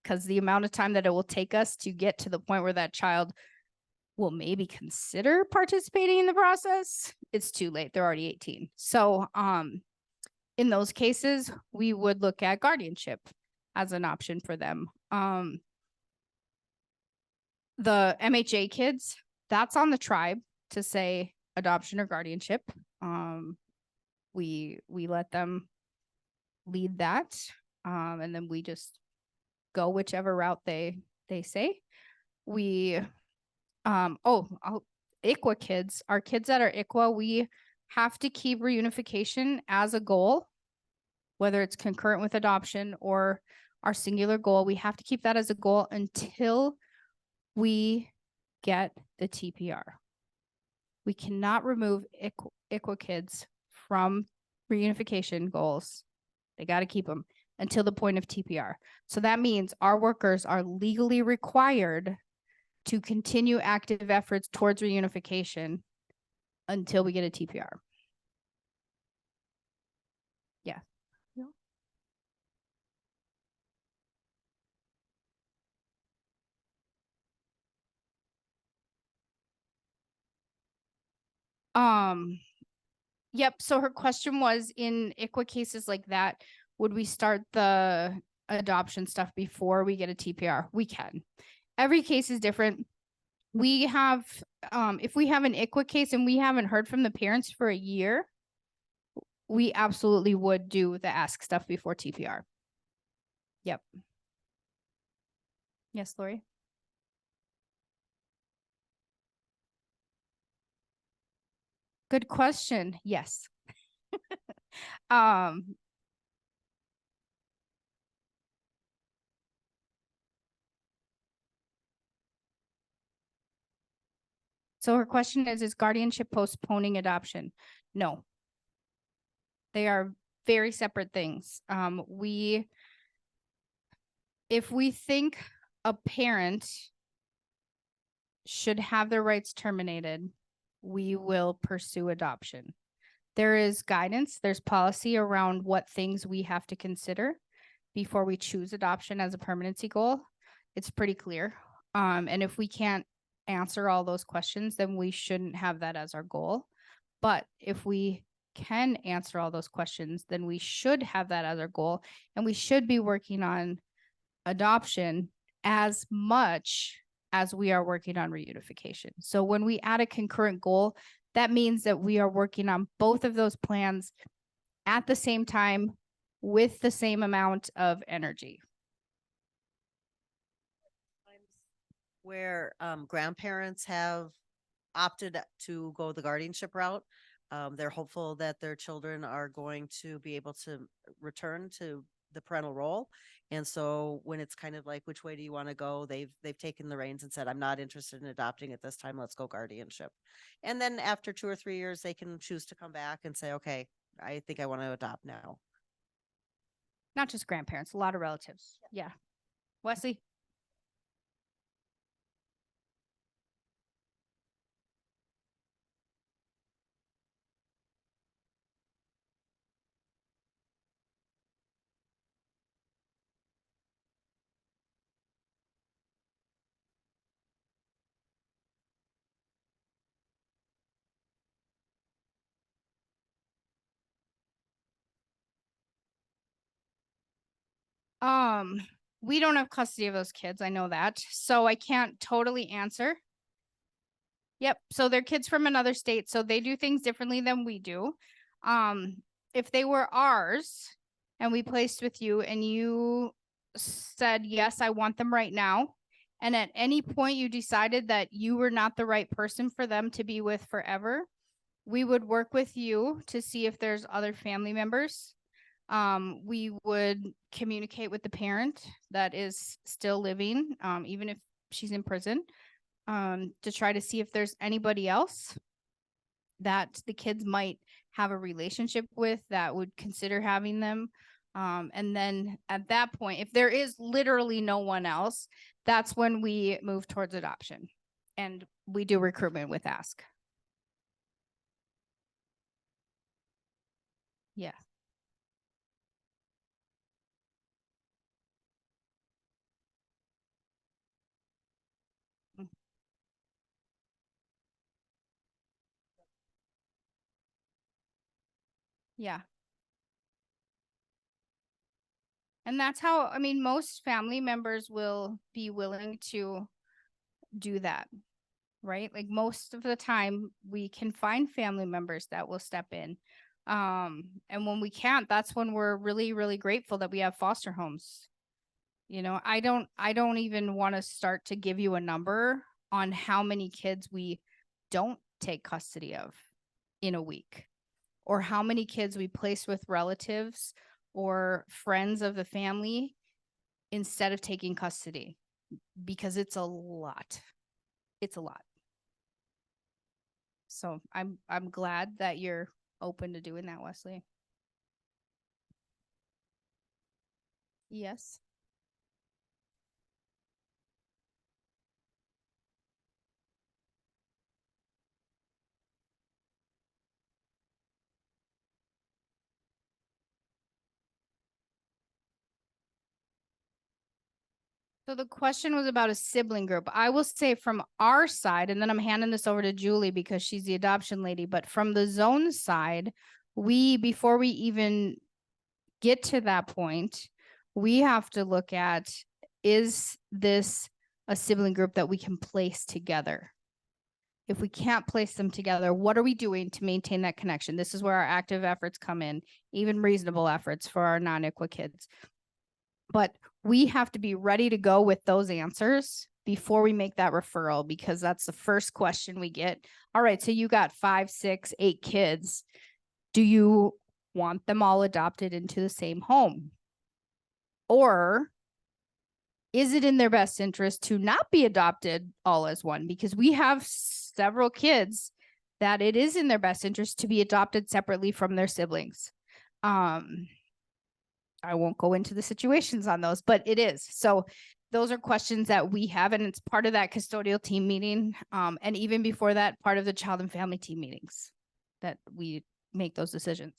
because the amount of time that it will take us to get to the point where that child will maybe consider participating in the process, it's too late. They're already 18. So in those cases, we would look at guardianship as an option for them. The MHA kids, that's on the tribe to say adoption or guardianship. We let them lead that, and then we just go whichever route they say. We ICWA kids, our kids that are ICWA, we have to keep reunification as a goal, whether it's concurrent with adoption or our singular goal. We have to keep that as a goal until we get the TPR. We cannot remove ICWA kids from reunification goals. They got to keep them until the point of TPR. So that means our workers are legally required to continue active efforts towards reunification until we get a TPR. Yeah. Yep. So her question was, in ICWA cases like that, would we start the adoption stuff before we get a TPR? We can. Every case is different. We have, if we have an ICWA case and we haven't heard from the parents for a year, we absolutely would do the AASK stuff before TPR. Yep. Yes, Lori? Good question. Yes. So her question is guardianship postponing adoption? No. They are very separate things. If we think a parent should have their rights terminated, we will pursue adoption. There is guidance, there's policy around what things we have to consider before we choose adoption as a permanency goal. It's pretty clear. And if we can't answer all those questions, then we shouldn't have that as our goal. But if we can answer all those questions, then we should have that as our goal. And we should be working on adoption as much as we are working on reunification. So when we add a concurrent goal, that means that we are working on both of those plans at the same time with the same amount of energy. Where grandparents have opted to go the guardianship route, they're hopeful that their children are going to be able to return to the parental role. And so when it's kind of like, which way do you want to go? They've taken the reins and said, I'm not interested in adopting at this time. Let's go guardianship. And then after 2 or 3 years, they can choose to come back and say, okay, I think I want to adopt now. Not just grandparents, a lot of relatives. Yeah. Wesley? We don't have custody of those kids. I know that. So I can't totally answer. Yep. So they're kids from another state. So they do things differently than we do. If they were ours and we placed with you and you said, yes, I want them right now, and at any point you decided that you were not the right person for them to be with forever, we would work with you to see if there's other family members We would communicate with the parent that is still living, even if she's in prison, to try to see if there's anybody else that the kids might have a relationship with that would consider having them. And then at that point, if there is literally no one else, that's when we move towards adoption. And we do recruitment with AASK. Yeah. Yeah. And that's how, I mean, most family members will be willing to do that, right? Like most of the time we can find family members that will step in. And when we can't, that's when we're really, really grateful that we have foster homes. You know, I don't even want to start to give you a number on how many kids we don't take custody of in a week, or how many kids we place with relatives or friends of the family instead of taking custody, because it's a lot. It's a lot. So I'm glad that you're open to doing that, Wesley. Yes. So the question was about a sibling group. I will say from our side, and then I'm handing this over to Julie because she's the adoption lady, but from the zone side, before we even get to that point, we have to look at, is this a sibling group that we can place together? If we can't place them together, what are we doing to maintain that connection? This is where our active efforts come in, even reasonable efforts for our non-ICWA kids. But we have to be ready to go with those answers before we make that referral, because that's the first question we get. All right, so you got 5, 6, 8 kids. Do you want them all adopted into the same home? Or is it in their best interest to not be adopted all as one? Because we have several kids that it is in their best interest to be adopted separately from their siblings. I won't go into the situations on those, but it is. So those are questions that we have, and it's part of that custodial team meeting. And even before that, part of the child and family team meetings that we make those decisions.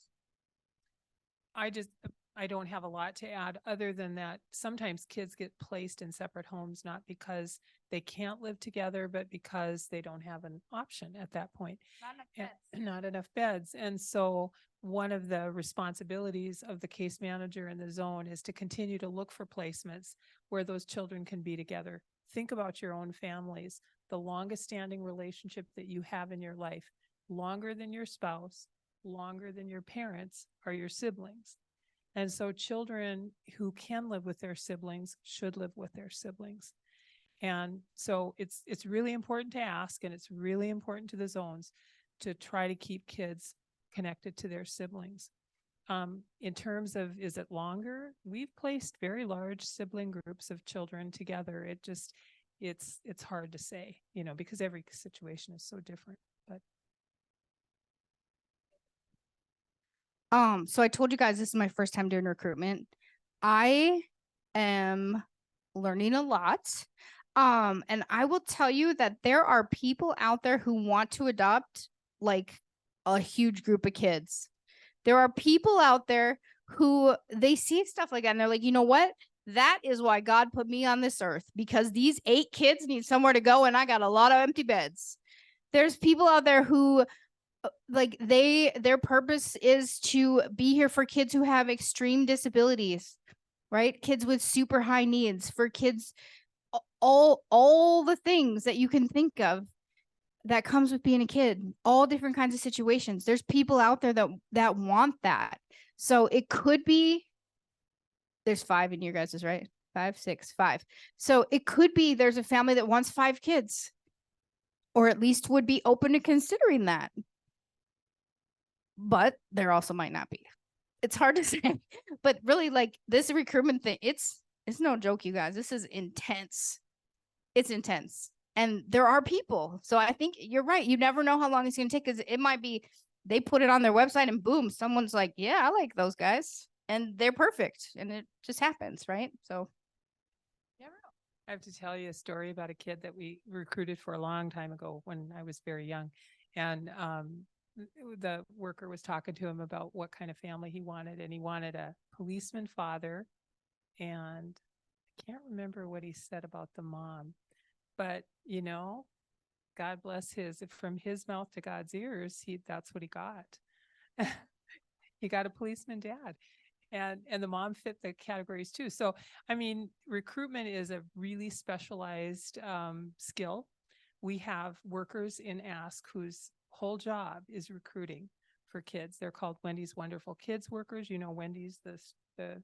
I don't have a lot to add other than that sometimes kids get placed in separate homes, not because they can't live together, but because they don't have an option at that point. Not enough beds. And so one of the responsibilities of the case manager in the zone is to continue to look for placements where those children can be together. Think about your own families, the longest standing relationship that you have in your life, longer than your spouse, longer than your parents, are your siblings. And so children who can live with their siblings should live with their siblings. And so it's really important to ask, and it's really important to the zones to try to keep kids connected to their siblings. In terms of, is it longer? We've placed very large sibling groups of children together. It's hard to say, you know, because every situation is so different. But so I told you guys this is my first time doing recruitment. I am learning a lot. And I will tell you that there are people out there who want to adopt like a huge group of kids. There are people out there who they see stuff like that and they're like, you know what? That is why God put me on this earth, because these 8 kids need somewhere to go and I got a lot of empty beds. There's people out there who like their purpose is to be here for kids who have extreme disabilities, right? Kids with super high needs, for kids, all the things that you can think of that comes with being a kid, all different kinds of situations. There's people out there that want that. So it could be, there's 5 in your guys's, right? 5, 6, 5. So it could be there's a family that wants 5 kids, or at least would be open to considering that. But there also might not be. it's hard to say, but really like this recruitment thing, it's no joke, you guys. This is intense. It's intense. And there are people. So I think you're right. You never know how long it's going to take, because it might be they put it on their website and boom, someone's like, yeah, I like those guys. And they're perfect. And it just happens, right? So I have to tell you a story about a kid that we recruited for a long time ago when I was very young. And the worker was talking to him about what kind of family he wanted. And he wanted a policeman father. And I can't remember what he said about the mom. But, you know, God bless from his mouth to God's ears, that's what he got. He got a policeman dad. And the mom fit the categories too. So, I mean, recruitment is a really specialized skill. We have workers in AASK whose whole job is recruiting for kids. They're called Wendy's Wonderful Kids workers. You know, Wendy's, the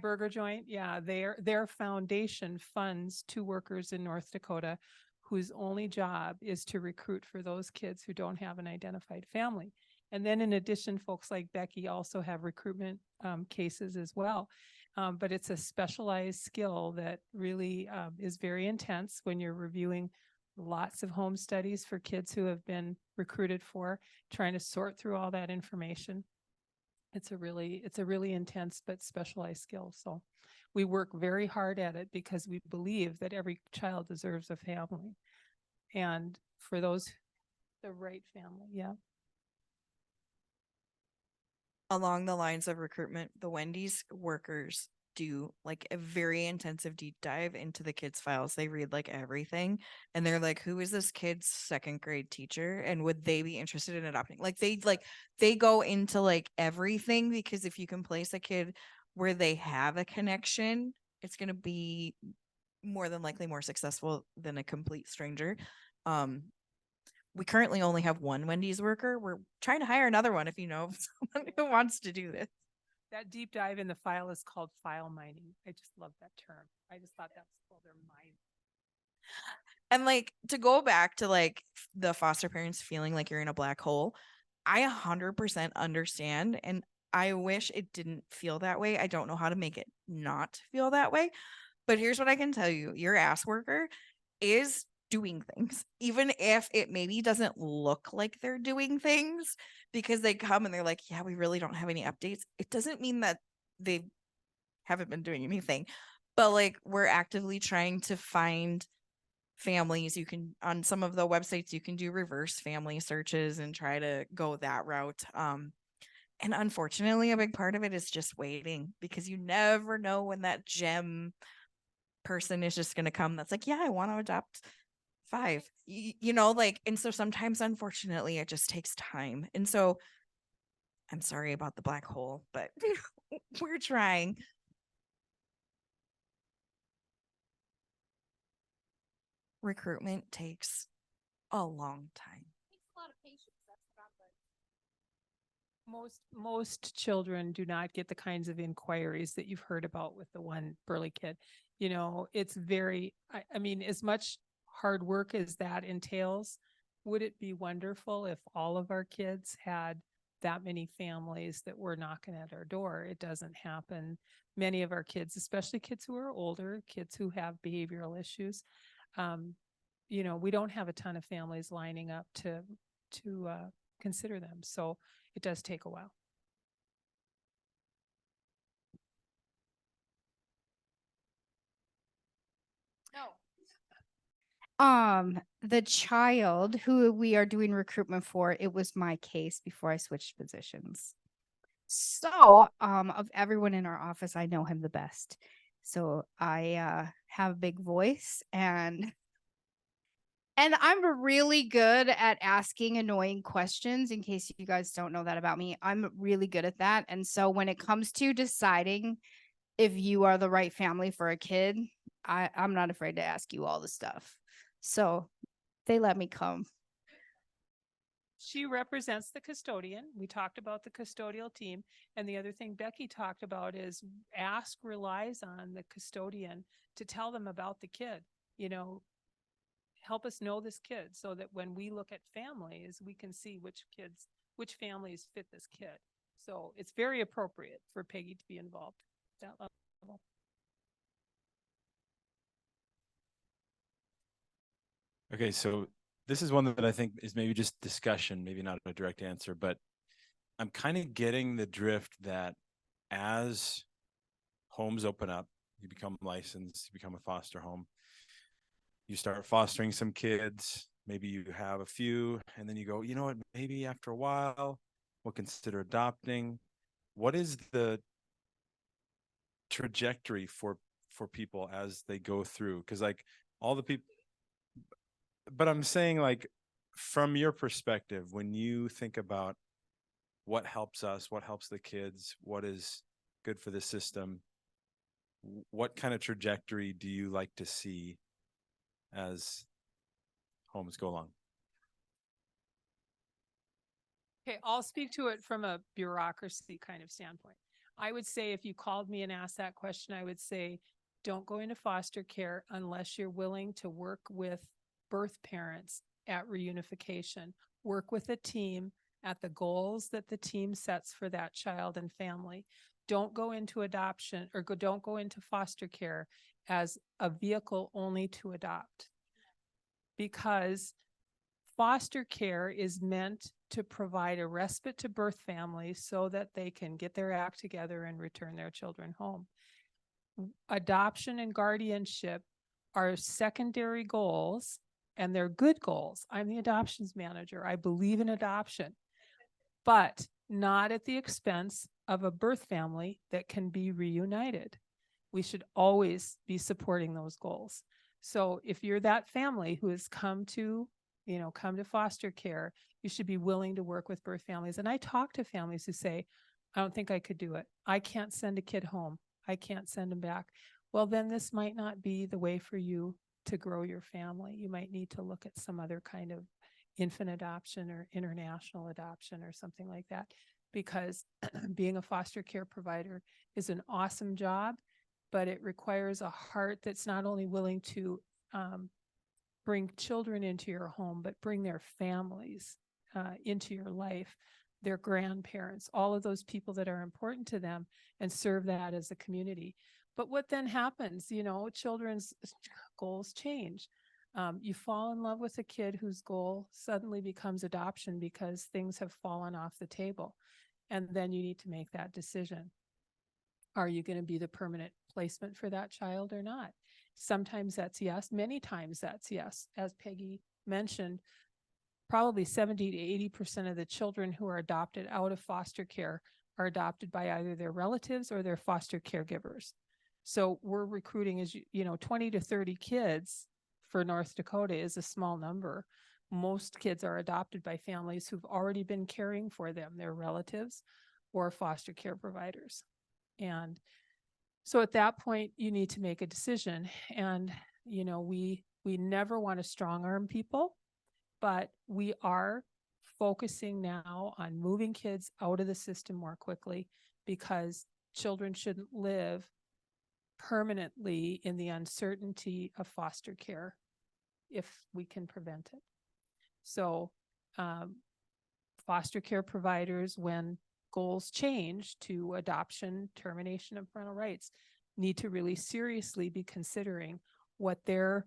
burger joint. Yeah, their foundation funds 2 workers in North Dakota whose only job is to recruit for those kids who don't have an identified family. And then in addition, folks like Becky also have recruitment cases as well. But it's a specialized skill that really is very intense when you're reviewing lots of home studies for kids who have been recruited for, trying to sort through all that information. It's a really intense but specialized skill. So we work very hard at it because we believe that every child deserves a family. And for those, the right family. Yeah. Along the lines of recruitment, the Wendy's workers do like a very intensive deep dive into the kids' files. They read like everything, and they're like, who is this kid's 2nd grade teacher, and would they be interested in adopting? They go into like everything, because if you can place a kid where they have a connection, it's going to be more than likely more successful than a complete stranger. We currently only have 1 Wendy's worker. We're trying to hire another one if you know someone who wants to do this. That deep dive in the file is called file mining. I just love that term. I just thought that's called their mind. And like, to go back to like the foster parents feeling like you're in a black hole, I 100% understand. And I wish it didn't feel that way. I don't know how to make it not feel that way. But here's what I can tell you. Your ass worker is doing things, even if it maybe doesn't look like they're doing things, because they come and they're like, yeah, we really don't have any updates. It doesn't mean that they haven't been doing anything, but like, we're actively trying to find families. You can, on some of the websites, you can do reverse family searches and try to go that route. And unfortunately, a big part of it is just waiting, because you never know when that gem person is just going to come that's like, yeah, I want to adopt 5, you know, like, and so sometimes, unfortunately, it just takes time. And so I'm sorry about the black hole, but we're trying. Recruitment takes a long time. Most children do not get the kinds of inquiries that you've heard about with the one burly kid. You know, it's very, I mean, as much hard work as that entails, would it be wonderful if all of our kids had that many families that were knocking at our door? It doesn't happen. Many of our kids, especially kids who are older, kids who have behavioral issues, you know, we don't have a ton of families lining up to consider them. So it does take a while. The child who we are doing recruitment for, it was my case before I switched positions. So, of everyone in our office, I know him the best. So I have a big voice, and I'm really good at asking annoying questions. In case you guys don't know that about me, I'm really good at that. And so when it comes to deciding if you are the right family for a kid, I'm not afraid to ask you all the stuff. So they let me come. She represents the custodian. We talked about the custodial team. And the other thing Becky talked about is AASK relies on the custodian to tell them about the kid. You know, help us know this kid so that when we look at families, we can see which families fit this kid. So it's very appropriate for Peggy to be involved at that level. Okay, so this is one that I think is maybe just discussion, maybe not a direct answer, but I'm kind of getting the drift that as homes open up, you become licensed, you become a foster home, you start fostering some kids, maybe you have a few, and then you go, you know what, maybe after a while, we'll consider adopting. What is the trajectory for people as they go through? Because like all the people, but I'm saying like from your perspective, when you think about what helps us, what helps the kids, what is good for the system, what kind of trajectory do you like to see as homes go along? Okay, I'll speak to it from a bureaucracy kind of standpoint. I would say if you called me and asked that question, I would say, don't go into foster care unless you're willing to work with birth parents at reunification, work with a team at the goals that the team sets for that child and family. Don't go into adoption or don't go into foster care as a vehicle only to adopt, because foster care is meant to provide a respite to birth families so that they can get their act together and return their children home. Adoption and guardianship are secondary goals, and they're good goals. I'm the adoptions manager. I believe in adoption, but not at the expense of a birth family that can be reunited. We should always be supporting those goals. So if you're that family who has come to foster care, you should be willing to work with birth families. And I talk to families who say, I don't think I could do it. I can't send a kid home. I can't send them back. Well, then this might not be the way for you to grow your family. You might need to look at some other kind of infant adoption or international adoption or something like that, because being a foster care provider is an awesome job, but it requires a heart that's not only willing to bring children into your home, but bring their families into your life, their grandparents, all of those people that are important to them, and serve that as a community. But what then happens, children's goals change. You fall in love with a kid whose goal suddenly becomes adoption because things have fallen off the table. And then you need to make that decision. Are you going to be the permanent placement for that child or not? Sometimes that's yes. Many times that's yes. As Peggy mentioned, probably 70 to 80% of the children who are adopted out of foster care are adopted by either their relatives or their foster caregivers. So we're recruiting, 20 to 30 kids for North Dakota is a small number. Most kids are adopted by families who've already been caring for them, their relatives or foster care providers. And so at that point, you need to make a decision. And, we never want to strong arm people, but we are focusing now on moving kids out of the system more quickly, because children shouldn't live permanently in the uncertainty of foster care if we can prevent it. So foster care providers, when goals change to adoption, termination of parental rights, need to really seriously be considering what their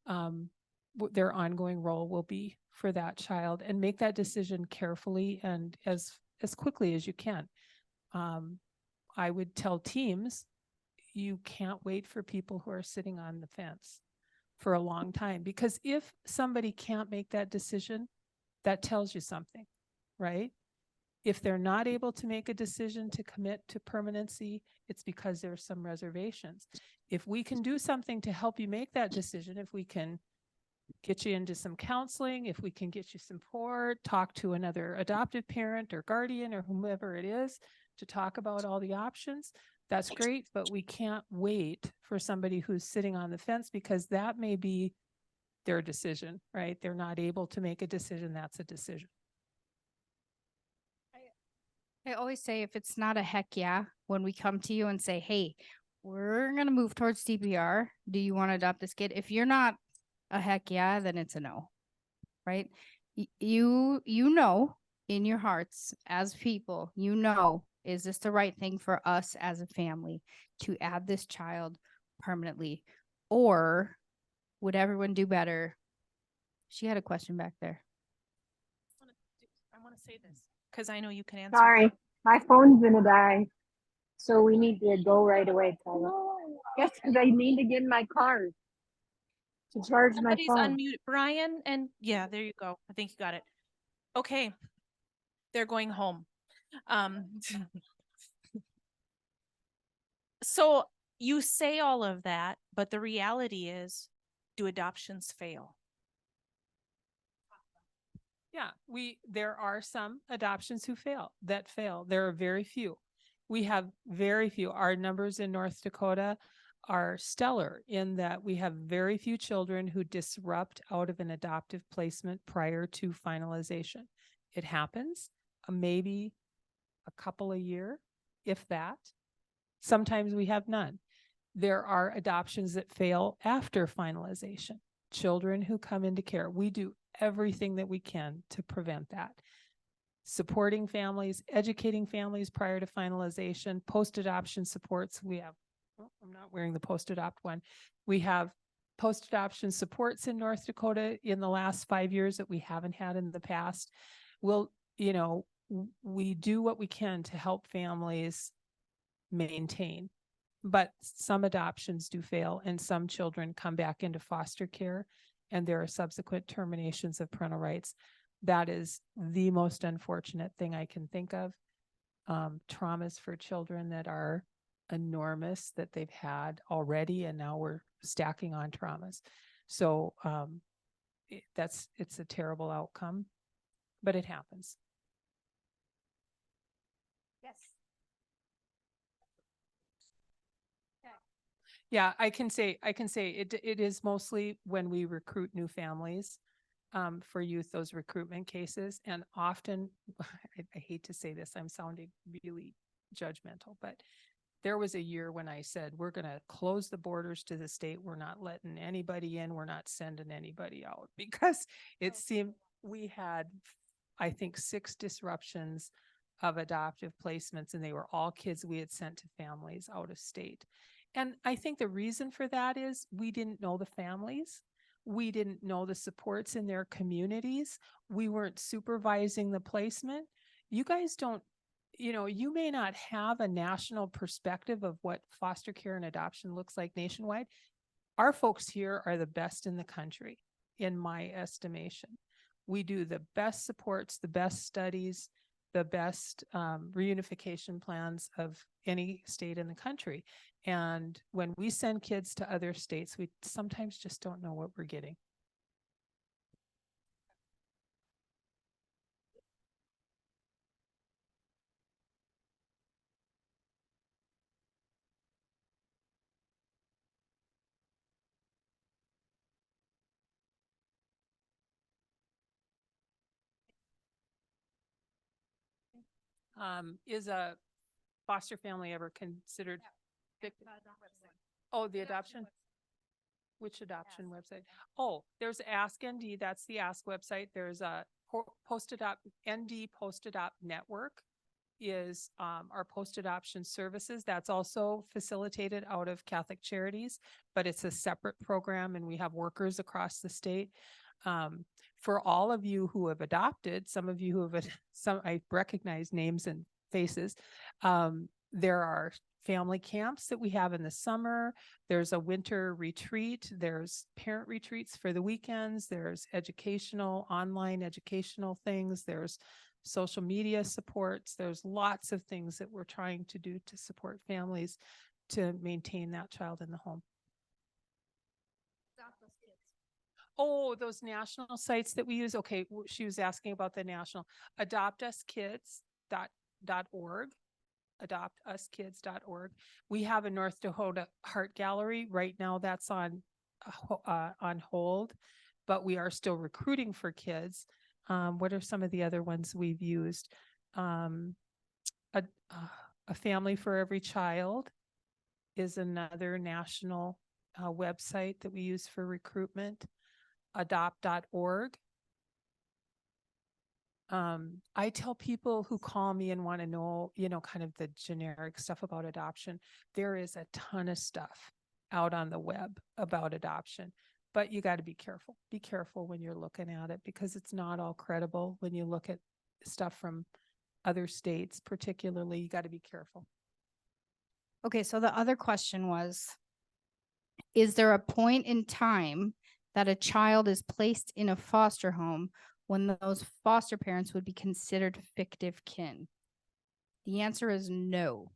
ongoing role will be for that child, and make that decision carefully and as quickly as you can. I would tell teams, you can't wait for people who are sitting on the fence for a long time, because if somebody can't make that decision, that tells you something, right? If they're not able to make a decision to commit to permanency, it's because there's some reservations. If we can do something to help you make that decision, if we can get you into some counseling, if we can get you support, talk to another adoptive parent or guardian or whomever it is to talk about all the options, that's great. But we can't wait for somebody who's sitting on the fence, because that may be their decision, right? They're not able to make a decision. That's a decision. I always say, if it's not a heck yeah, when we come to you and say, hey, we're going to move towards DBR, do you want to adopt this kid? If you're not a heck yeah, then it's a no, right? You know in your hearts as people, is this the right thing for us as a family to add this child permanently? Or would everyone do better? She had a question back there. I want to say this because I know you can answer. Sorry, my phone's gonna die. So we need to go right away, Tyler. Yes, because I need to get in my car to charge my Somebody's phone. unmuted. Brian, and yeah, there you go. I think you got it. Okay. They're going home. So you say all of that, but the reality is, do adoptions fail? Yeah, there are some adoptions that fail. There are very few. We have very few. Our numbers in North Dakota are stellar in that we have very few children who disrupt out of an adoptive placement prior to finalization. It happens, maybe a couple a year, if that. Sometimes we have none. There are adoptions that fail after finalization. Children who come into care. We do everything that we can to prevent that. Supporting families, educating families prior to finalization, post-adoption supports. We have, oh, I'm not wearing the post-adopt one. We have post-adoption supports in North Dakota in the last 5 years that we haven't had in the past. We do what we can to help families maintain, but some adoptions do fail and some children come back into foster care and there are subsequent terminations of parental rights. That is the most unfortunate thing I can think of. Traumas for children that are enormous that they've had already, and now we're stacking on traumas. So it's a terrible outcome, but it happens. Yes. Yeah, I can say it is mostly when we recruit new families for youth, those recruitment cases. And often, I hate to say this, I'm sounding really judgmental, but there was a year when I said, we're going to close the borders to the state. We're not letting anybody in. We're not sending anybody out, because it seemed we had, I think, 6 disruptions of adoptive placements, and they were all kids we had sent to families out of state. And I think the reason for that is we didn't know the families. We didn't know the supports in their communities. We weren't supervising the placement. You guys don't, you may not have a national perspective of what foster care and adoption looks like nationwide. Our folks here are the best in the country, in my estimation. We do the best supports, the best studies, the best reunification plans of any state in the country. And when we send kids to other states, we sometimes just don't know what we're getting. Is a foster family ever considered? Oh, the adoption? Which adoption website? Oh, there's Ask ND. That's the Ask website. There's a post-adopt ND post-adopt network is our post-adoption services. That's also facilitated out of Catholic Charities, but it's a separate program, and we have workers across the state. For all of you who have adopted, some of you who have, I recognize names and faces. There are family camps that we have in the summer. There's a winter retreat. There's parent retreats for the weekends. There's online educational things. There's social media supports. There's lots of things that we're trying to do to support families to maintain that child in the home. Oh, those national sites that we use. Okay, she was asking about the national. AdoptUsKids.org. AdoptUsKids.org. We have a North Dakota Heart Gallery. Right now that's on hold, but we are still recruiting for kids. What are some of the other ones we've used? A Family for Every Child is another national website that we use for recruitment. Adopt.org. I tell people who call me and want to know, kind of the generic stuff about adoption. There is a ton of stuff out on the web about adoption, but you got to be careful. Be careful when you're looking at it because it's not all credible. When you look at stuff from other states, particularly, you got to be careful. Okay, so the other question was, is there a point in time that a child is placed in a foster home when those foster parents would be considered fictive kin? The answer is no.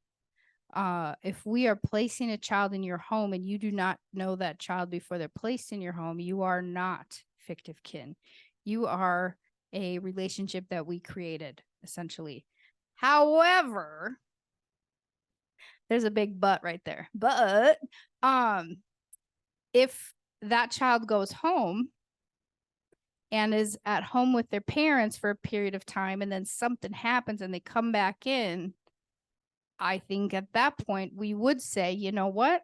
If we are placing a child in your home and you do not know that child before they're placed in your home, you are not fictive kin. You are a relationship that we created, essentially. However, there's a big but right there. But if that child goes home and is at home with their parents for a period of time and then something happens and they come back in, I think at that point we would say, you know what?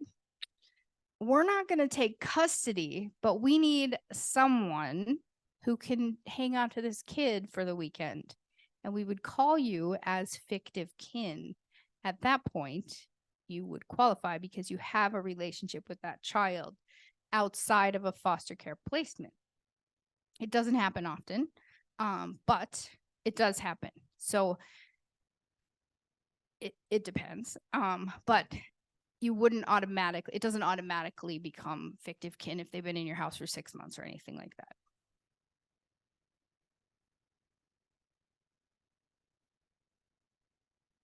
We're not going to take custody, but we need someone who can hang out to this kid for the weekend. And we would call you as fictive kin. At that point, you would qualify because you have a relationship with that child outside of a foster care placement. It doesn't happen often, but it does happen. So it depends. But you wouldn't automatically, it doesn't automatically become fictive kin if they've been in your house for 6 months or anything like that.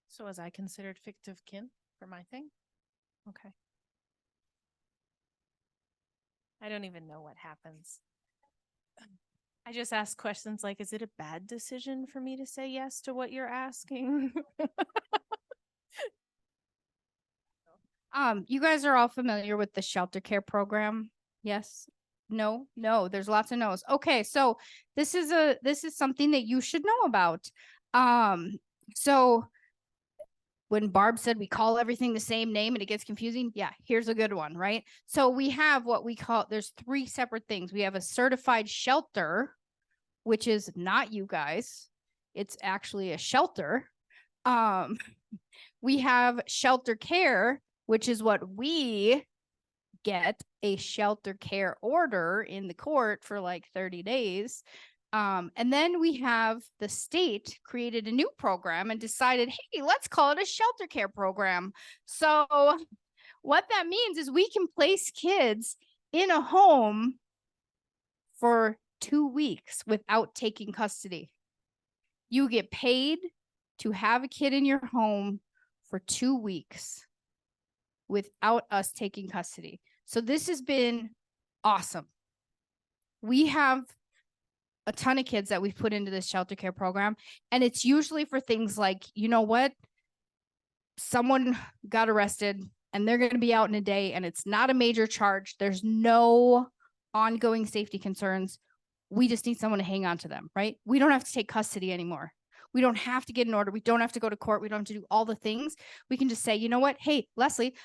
So was I considered fictive kin for my thing? Okay. I don't even know what happens. I just ask questions like, is it a bad decision for me to say yes to what you're asking? You guys are all familiar with the shelter care program? Yes? No, there's lots of no's. Okay, so this is something that you should know about. So when Barb said we call everything the same name and it gets confusing, yeah, here's a good one, right? So we have what we call, there's 3 separate things. We have a certified shelter, which is not you guys. It's actually a shelter. We have shelter care, which is what we get a shelter care order in the court for like 30 days. And then we have the state created a new program and decided, hey, let's call it a shelter care program. So what that means is we can place kids in a home for 2 weeks without taking custody. You get paid to have a kid in your home for 2 weeks without us taking custody. So this has been awesome. We have a ton of kids that we've put into this shelter care program, and it's usually for things like, you know what? Someone got arrested and they're going to be out in a day and it's not a major charge. There's no ongoing safety concerns. We just need someone to hang on to them, right? We don't have to take custody anymore. We don't have to get an order. We don't have to go to court. We don't have to do all the things. We can just say, you know what? Hey, Leslie,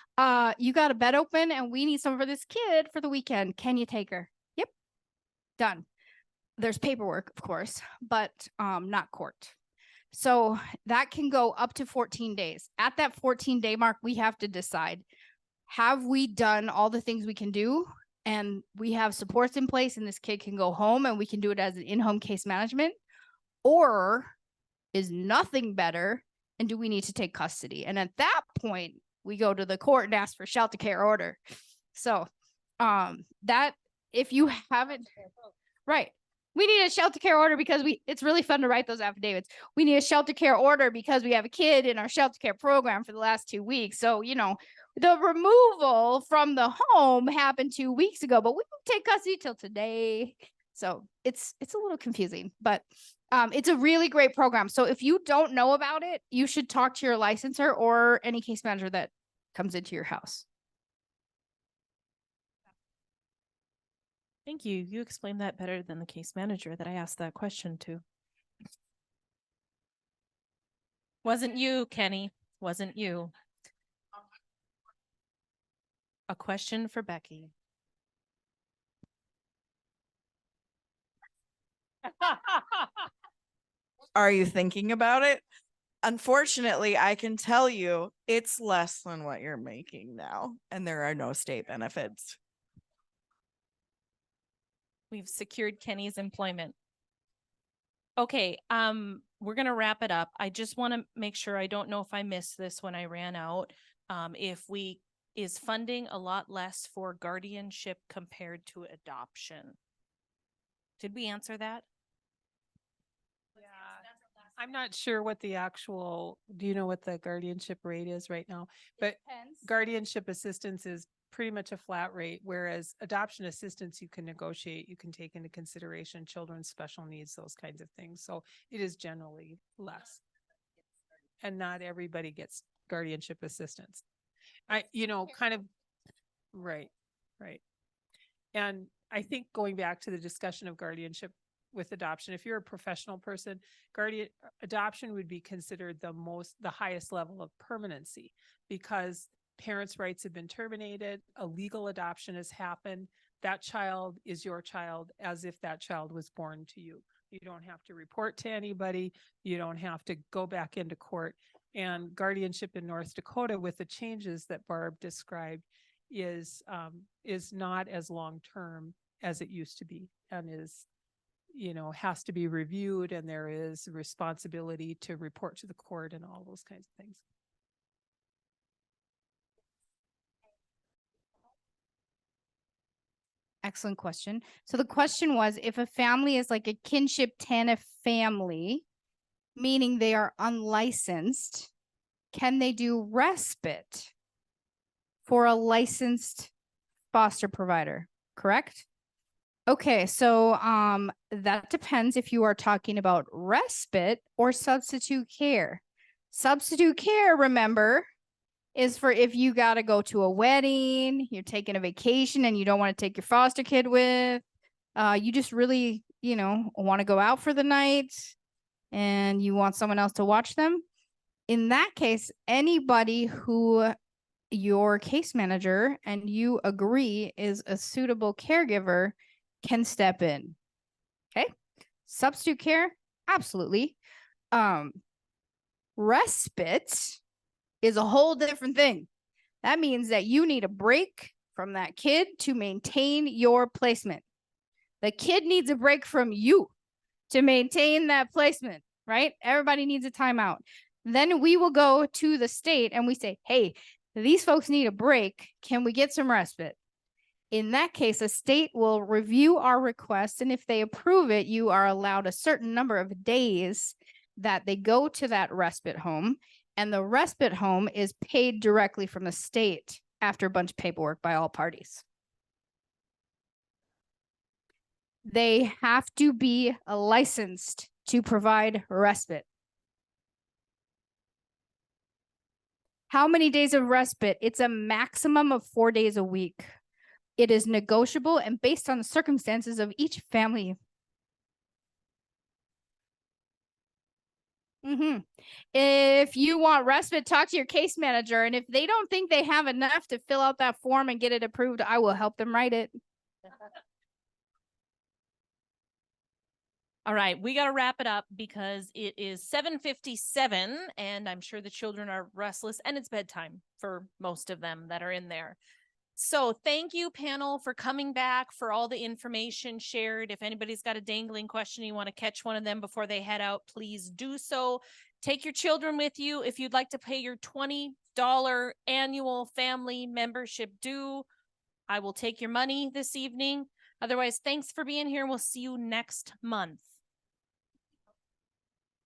you got a bed open and we need someone for this kid for the weekend. Can you take her? Yep. Done. There's paperwork, of course, but not court. So that can go up to 14 days. At that 14-day mark, we have to decide, have we done all the things we can do? And we have supports in place and this kid can go home and we can do it as an in-home case management? Or is nothing better and do we need to take custody? And at that point, we go to the court and ask for shelter care order. So that, if you haven't, right. We need a shelter care order because it's really fun to write those affidavits. We need a shelter care order because we have a kid in our shelter care program for the last 2 weeks. So, you know, the removal from the home happened 2 weeks ago, but we don't take custody till today. So it's a little confusing, but it's a really great program. So if you don't know about it, you should talk to your licensor or any case manager that comes into your house. Thank you. You explained that better than the case manager that I asked that question to. Wasn't you, Kenny. Wasn't you. A question for Becky. Are you thinking about it? Unfortunately, I can tell you it's less than what you're making now, and there are no state benefits. We've secured Kenny's employment. Okay, we're gonna wrap it up. I just want to make sure, I don't know if I missed this when I ran out. Is funding a lot less for guardianship compared to adoption? Did we answer that? I'm not sure what the actual, do you know what the guardianship rate is right now? But guardianship assistance is pretty much a flat rate, whereas adoption assistance, you can negotiate, you can take into consideration children's special needs, those kinds of things. So it is generally less. And not everybody gets guardianship assistance. Right. And I think going back to the discussion of guardianship with adoption, if you're a professional person, adoption would be considered the highest level of permanency, because parents' rights have been terminated, a legal adoption has happened, that child is your child as if that child was born to you. You don't have to report to anybody, you don't have to go back into court. And guardianship in North Dakota, with the changes that Barb described, is not as long-term as it used to be, and has to be reviewed, and there is responsibility to report to the court and all those kinds of things. Excellent question. So the question was, if a family is like a kinship TANF family, meaning they are unlicensed, can they do respite for a licensed foster provider? Correct? Okay, so that depends if you are talking about respite or substitute care. Substitute care, remember, is for if you got to go to a wedding, you're taking a vacation and you don't want to take your foster kid with, you just really, want to go out for the night and you want someone else to watch them. In that case, anybody who your case manager and you agree is a suitable caregiver can step in. Okay. Substitute care, absolutely. Respite is a whole different thing. That means that you need a break from that kid to maintain your placement. The kid needs a break from you to maintain that placement, right? Everybody needs a timeout. Then we will go to the state and we say, hey, these folks need a break. Can we get some respite? In that case, a state will review our request, and if they approve it, you are allowed a certain number of days that they go to that respite home, and the respite home is paid directly from the state after a bunch of paperwork by all parties. They have to be licensed to provide respite. How many days of respite? It's a maximum of 4 days a week. It is negotiable and based on the circumstances of each family. If you want respite, talk to your case manager. And if they don't think they have enough to fill out that form and get it approved, I will help them write it. All right, we got to wrap it up because it is 7:57 and I'm sure the children are restless and it's bedtime for most of them that are in there. So thank you, panel, for coming back, for all the information shared. If anybody's got a dangling question, you want to catch one of them before they head out, please do so. Take your children with you. If you'd like to pay your $20 annual family membership due, I will take your money this evening. Otherwise, thanks for being here. We'll see you next month.